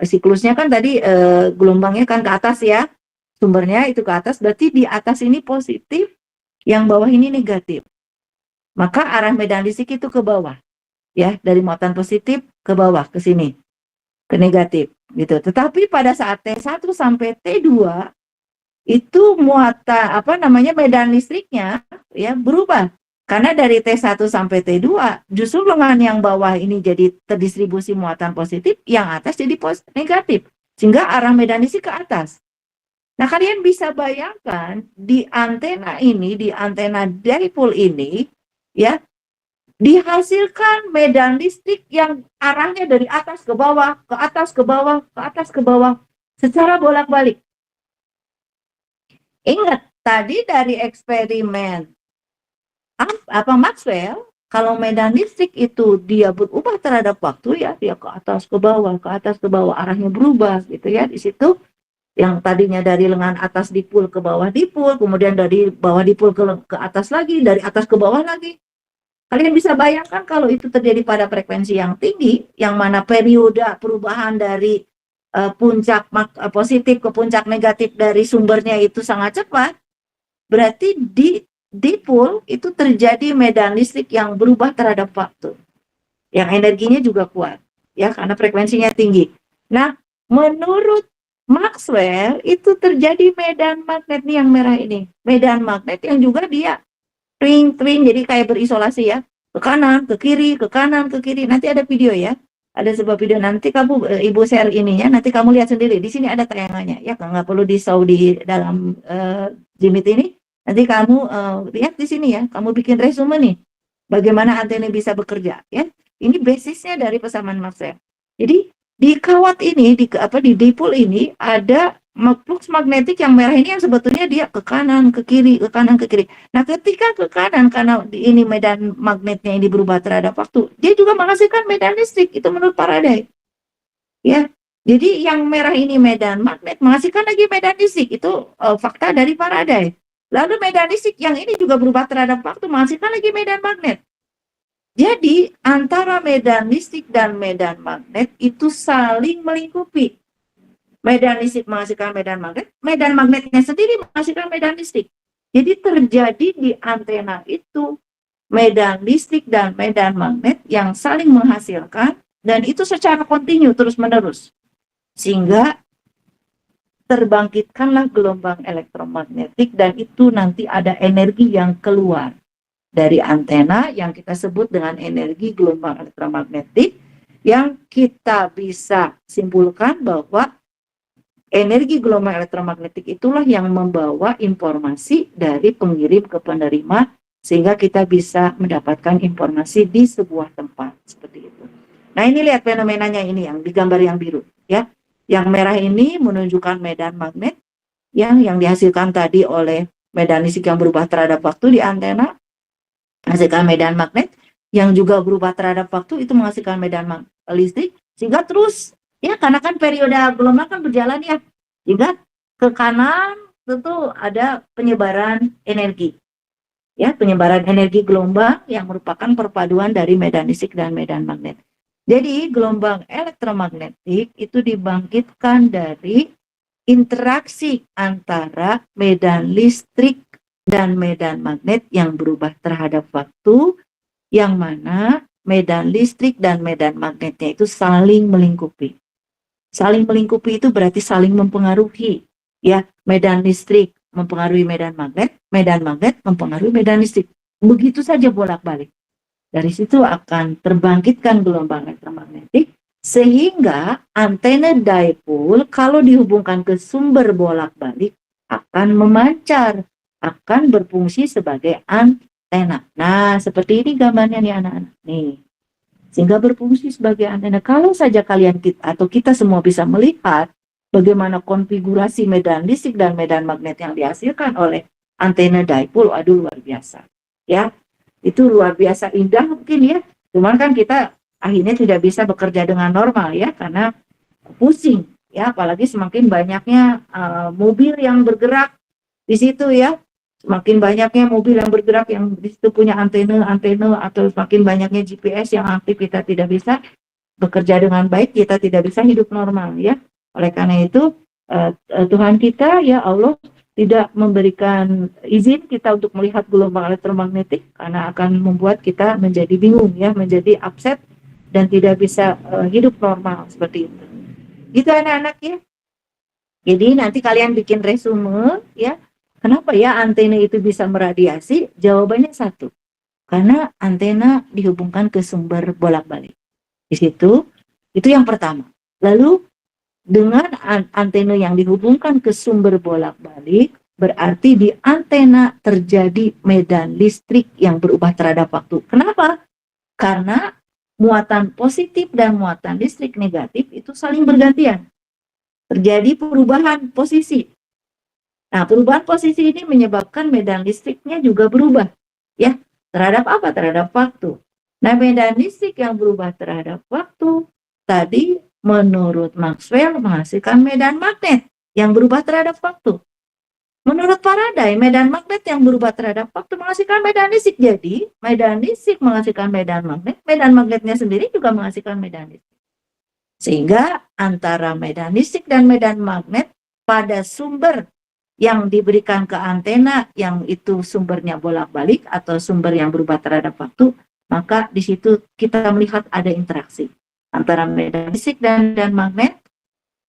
siklusnya kan tadi gelombangnya kan ke atas ya, sumbernya itu ke atas, berarti di atas ini positif, yang bawah ini negatif. Maka arah medan listrik itu ke bawah, ya, dari muatan positif ke bawah, ke sini, ke negatif, gitu. Tetapi pada saat T1 sampai T2, itu medan listriknya, ya, berubah. Karena dari T1 sampai T2, justru lengan yang bawah ini jadi terdistribusi muatan positif, yang atas jadi negatif. Sehingga arah medan listrik ke atas. Nah, kalian bisa bayangkan di antena ini, di antena dipole ini, ya, dihasilkan medan listrik yang arahnya dari atas ke bawah, ke atas ke bawah, ke atas ke bawah, secara bolak-balik. Ingat, tadi dari eksperimen Maxwell, kalau medan listrik itu dia berubah terhadap waktu, ya, dia ke atas ke bawah, arahnya berubah gitu ya. Di situ yang tadinya dari lengan atas dipul ke bawah dipul, kemudian dari bawah dipul ke atas lagi, dari atas ke bawah lagi. Kalian bisa bayangkan kalau itu terjadi pada frekuensi yang tinggi, yang mana periode perubahan dari puncak positif ke puncak negatif dari sumbernya itu sangat cepat, berarti di dipole itu terjadi medan listrik yang berubah terhadap waktu, yang energinya juga kuat, ya, karena frekuensinya tinggi. Nah, menurut Maxwell itu terjadi medan magnet nih yang merah ini, medan magnet yang juga dia twin, jadi kayak berisolasi ya, ke kanan, ke kiri, ke kanan, ke kiri. Nanti ada video ya, ada sebuah video, nanti kamu ibu share ininya, nanti kamu lihat sendiri. Di sini ada tayangannya ya, nggak perlu di show di dalam Jimit ini. Nanti kamu lihat di sini ya, kamu bikin resume nih, bagaimana antena bisa bekerja ya. Ini basisnya dari persamaan Maxwell. Jadi di kawat ini, di dipole ini ada flux magnetik yang merah ini yang sebetulnya dia ke kanan, ke kiri, ke kanan, ke kiri. Nah, ketika ke kanan, karena ini medan magnetnya ini berubah terhadap waktu, dia juga menghasilkan medan listrik. Itu menurut Faraday. Ya, jadi yang merah ini medan magnet menghasilkan lagi medan listrik. Itu fakta dari Faraday. Lalu medan listrik yang ini juga berubah terhadap waktu, menghasilkan lagi medan magnet. Jadi antara medan listrik dan medan magnet itu saling melingkupi. Medan listrik menghasilkan medan magnetnya sendiri menghasilkan medan listrik. Jadi terjadi di antena itu medan listrik dan medan magnet yang saling menghasilkan, dan itu secara kontinu terus-menerus. Sehingga terbangkitkanlah gelombang elektromagnetik, dan itu nanti ada energi yang keluar dari antena yang kita sebut dengan energi gelombang elektromagnetik, yang kita bisa simpulkan bahwa energi gelombang elektromagnetik itulah yang membawa informasi dari pengirim ke penerima, sehingga kita bisa mendapatkan informasi di sebuah tempat seperti itu. Nah, ini lihat fenomenanya ini yang digambar yang biru ya. Yang merah ini menunjukkan medan magnet yang dihasilkan tadi oleh medan listrik yang berubah terhadap waktu di antena, menghasilkan medan magnet yang juga berubah terhadap waktu, itu menghasilkan medan listrik, sehingga terus ya, karena kan periode gelombang kan berjalan ya, sehingga ke kanan tentu ada penyebaran energi ya, penyebaran energi gelombang yang merupakan perpaduan dari medan listrik dan medan magnet. Jadi gelombang elektromagnetik itu dibangkitkan dari interaksi antara medan listrik dan medan magnet yang berubah terhadap waktu, yang mana medan listrik dan medan magnetnya itu saling melingkupi. Saling melingkupi itu berarti saling mempengaruhi. Ya, medan listrik mempengaruhi medan magnet mempengaruhi medan listrik. Begitu saja bolak-balik. Dari situ akan terbangkitkan gelombang elektromagnetik, sehingga antena dipole kalau dihubungkan ke sumber bolak-balik akan memancar, akan berfungsi sebagai antena. Nah, seperti ini gambarnya nih anak-anak. Nih, sehingga berfungsi sebagai antena. Kalau saja kalian atau kita semua bisa melihat bagaimana konfigurasi medan listrik dan medan magnet yang dihasilkan oleh antena dipole, aduh luar biasa. Ya, itu luar biasa indah mungkin ya. Cuman kan kita akhirnya tidak bisa bekerja dengan normal ya, karena pusing ya, apalagi semakin banyaknya mobil yang bergerak di situ ya. Semakin banyaknya mobil yang bergerak yang di situ punya antena, atau semakin banyaknya GPS yang aktif, kita tidak bisa bekerja dengan baik, kita tidak bisa hidup normal ya. Oleh karena itu Tuhan kita ya Allah tidak memberikan izin kita untuk melihat gelombang elektromagnetik, karena akan membuat kita menjadi bingung ya, menjadi upset dan tidak bisa hidup normal seperti itu. Itu anak-anak ya. Jadi nanti kalian bikin resume ya. Kenapa ya antena itu bisa meradiasi? Jawabannya satu. Karena antena dihubungkan ke sumber bolak-balik. Di situ, itu yang pertama. Lalu dengan antena yang dihubungkan ke sumber bolak-balik, berarti di antena terjadi medan listrik yang berubah terhadap waktu. Kenapa? Karena muatan positif dan muatan listrik negatif itu saling bergantian. Terjadi perubahan posisi. Nah, perubahan posisi ini menyebabkan medan listriknya juga berubah. Ya, terhadap apa? Terhadap waktu. Nah, medan listrik yang berubah terhadap waktu tadi menurut Maxwell menghasilkan medan magnet yang berubah terhadap waktu. Menurut Faraday, medan magnet yang berubah terhadap waktu menghasilkan medan listrik. Jadi, medan listrik menghasilkan medan magnetnya sendiri juga menghasilkan medan listrik. Sehingga antara medan listrik dan medan magnet pada sumber yang diberikan ke antena yang itu sumbernya bolak-balik atau sumber yang berubah terhadap waktu, maka di situ kita melihat ada interaksi antara medan listrik dan magnet.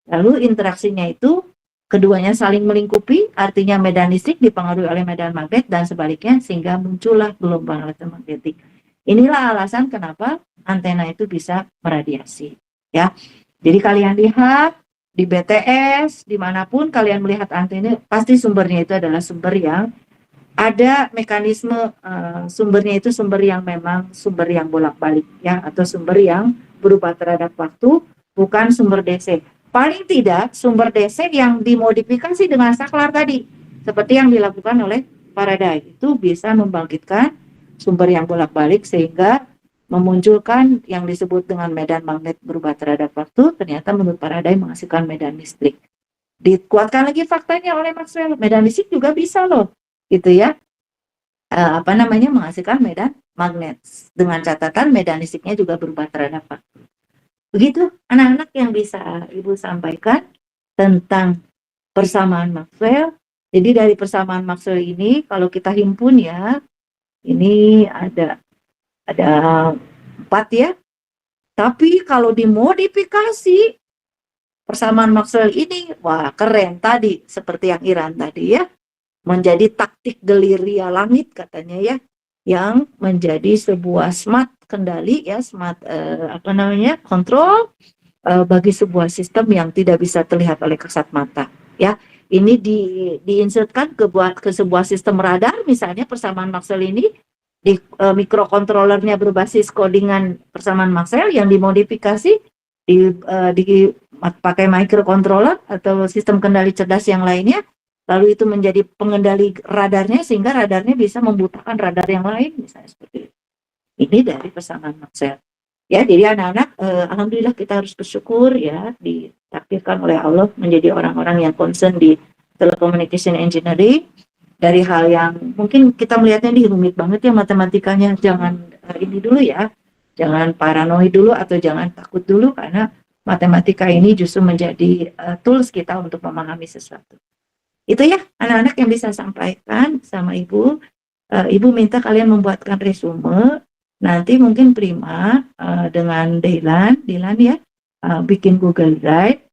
Lalu interaksinya itu keduanya saling melingkupi, artinya medan listrik dipengaruhi oleh medan magnet dan sebaliknya, sehingga muncullah gelombang elektromagnetik. Inilah alasan kenapa antena itu bisa meradiasi. Ya, jadi kalian lihat di BTS, dimanapun kalian melihat antena, pasti sumbernya itu adalah sumber yang ada mekanisme sumbernya itu sumber yang memang sumber yang bolak-balik ya, atau sumber yang berubah terhadap waktu, bukan sumber DC. Paling tidak sumber DC yang dimodifikasi dengan saklar tadi, seperti yang dilakukan oleh Faraday, itu bisa membangkitkan sumber yang bolak-balik sehingga memunculkan yang disebut dengan medan magnet berubah terhadap waktu. Ternyata menurut Faraday menghasilkan medan listrik. Dikuatkan lagi faktanya oleh Maxwell, medan listrik juga bisa loh, gitu ya, menghasilkan medan magnet, dengan catatan medan listriknya juga berubah terhadap waktu. Begitu anak-anak yang bisa Ibu sampaikan tentang persamaan Maxwell. Jadi dari persamaan Maxwell ini kalau kita himpun ya, ini ada 4 ya. Tapi kalau dimodifikasi persamaan Maxwell ini, wah keren tadi, seperti yang Iran tadi ya, menjadi taktik geliria langit katanya ya, yang menjadi sebuah smart kendali ya, smart kontrol bagi sebuah sistem yang tidak bisa terlihat oleh kasat mata ya. Ini diinsertkan ke sebuah sistem radar, misalnya persamaan Maxwell ini di mikrokontrolernya berbasis codingan persamaan Maxwell yang dimodifikasi pakai microcontroller atau sistem kendali cerdas yang lainnya, lalu itu menjadi pengendali radarnya sehingga radarnya bisa membutakan radar yang lain, misalnya seperti itu. Ini dari persamaan Maxwell. Ya, jadi anak-anak, alhamdulillah kita harus bersyukur ya, ditakdirkan oleh Allah menjadi orang-orang yang concern di telecommunication engineering. Dari hal yang mungkin kita melihatnya ini rumit banget ya matematikanya, jangan ini dulu ya, jangan paranoid dulu atau jangan takut dulu, karena matematika ini justru menjadi tools kita untuk memahami sesuatu. Itu ya anak-anak yang bisa sampaikan sama Ibu. Ibu minta kalian membuatkan resume, nanti mungkin Prima dengan Dylan ya, bikin Google Drive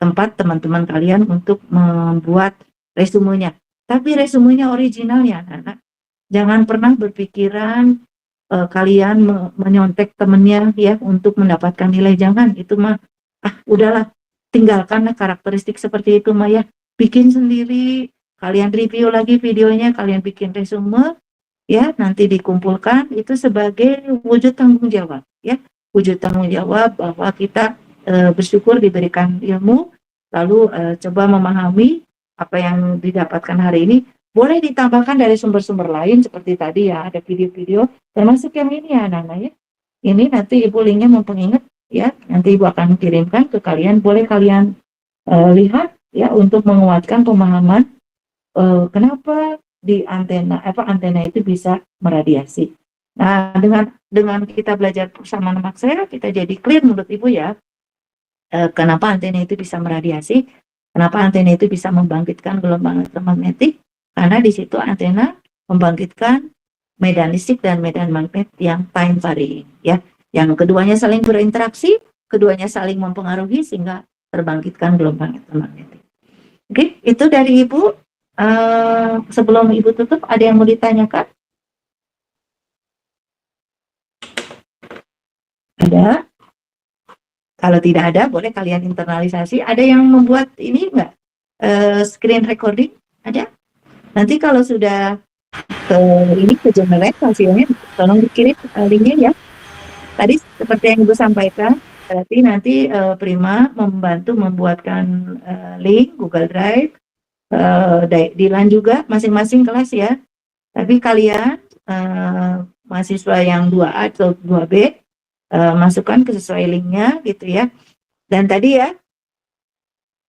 tempat teman-teman kalian untuk membuat resumenya. Tapi resumenya original ya anak-anak. Jangan pernah berpikiran kalian menyontek temennya ya untuk mendapatkan nilai. Jangan, itu mah udahlah, tinggalkanlah karakteristik seperti itu mah ya. Bikin sendiri, kalian review lagi videonya, kalian bikin resume ya, nanti dikumpulkan, itu sebagai wujud tanggung jawab ya. Wujud tanggung jawab bahwa kita bersyukur diberikan ilmu, lalu coba memahami apa yang didapatkan hari ini. Boleh ditambahkan dari sumber-sumber lain seperti tadi ya, ada video-video termasuk yang ini ya anak-anak ya. Ini nanti Ibu linknya mau pengingat ya, nanti Ibu akan kirimkan ke kalian, boleh kalian lihat ya untuk menguatkan pemahaman kenapa di antena itu bisa meradiasi. Nah, dengan kita belajar persamaan Maxwell, kita jadi clear menurut Ibu ya, kenapa antena itu bisa meradiasi. Kenapa antena itu bisa membangkitkan gelombang elektromagnetik? Karena di situ antena membangkitkan medan listrik dan medan magnet yang time varying ya. Yang keduanya saling berinteraksi, keduanya saling mempengaruhi sehingga terbangkitkan gelombang elektromagnetik. Oke, itu dari Ibu. Sebelum Ibu tutup, ada yang mau ditanyakan? Ada? Kalau tidak ada, boleh kalian internalisasi. Ada yang membuat ini enggak? Screen recording? Ada? Nanti kalau sudah ke generate hasilnya, tolong dikirim linknya ya. Tadi seperti yang Ibu sampaikan, berarti nanti Prima membantu membuatkan link Google Drive, Dilan juga masing-masing kelas ya. Tapi kalian mahasiswa yang 2A atau 2B masukkan ke sesuai linknya gitu ya. Dan tadi ya,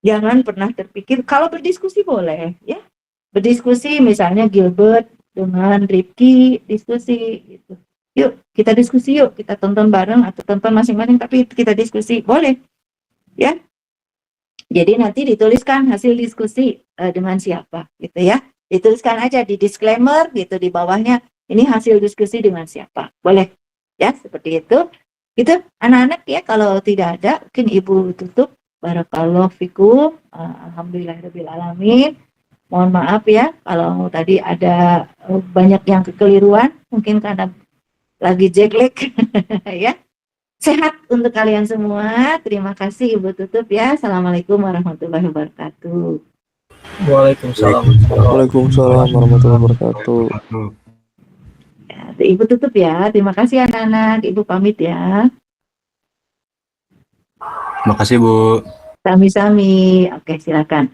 jangan pernah terpikir kalau berdiskusi boleh ya. Berdiskusi misalnya Gilbert dengan Rifki diskusi gitu. Yuk kita diskusi, yuk kita tonton bareng atau tonton masing-masing tapi kita diskusi, boleh ya. Jadi nanti dituliskan hasil diskusi dengan siapa gitu ya. Dituliskan aja di disclaimer gitu di bawahnya, ini hasil diskusi dengan siapa, boleh ya, seperti itu. Gitu anak-anak ya, kalau tidak ada mungkin Ibu tutup. Barakallahu fikum, alhamdulillahirabbil alamin. Mohon maaf ya kalau tadi ada banyak yang kekeliruan, mungkin karena lagi jet lag ya. Sehat untuk kalian semua. Terima kasih Ibu tutup ya. Assalamualaikum warahmatullahi wabarakatuh. Waalaikumsalam. Waalaikumsalam warahmatullahi wabarakatuh. Ya, Ibu tutup ya. Terima kasih anak-anak. Ibu pamit ya. Makasih Bu. Sami-sami. Oke, silakan.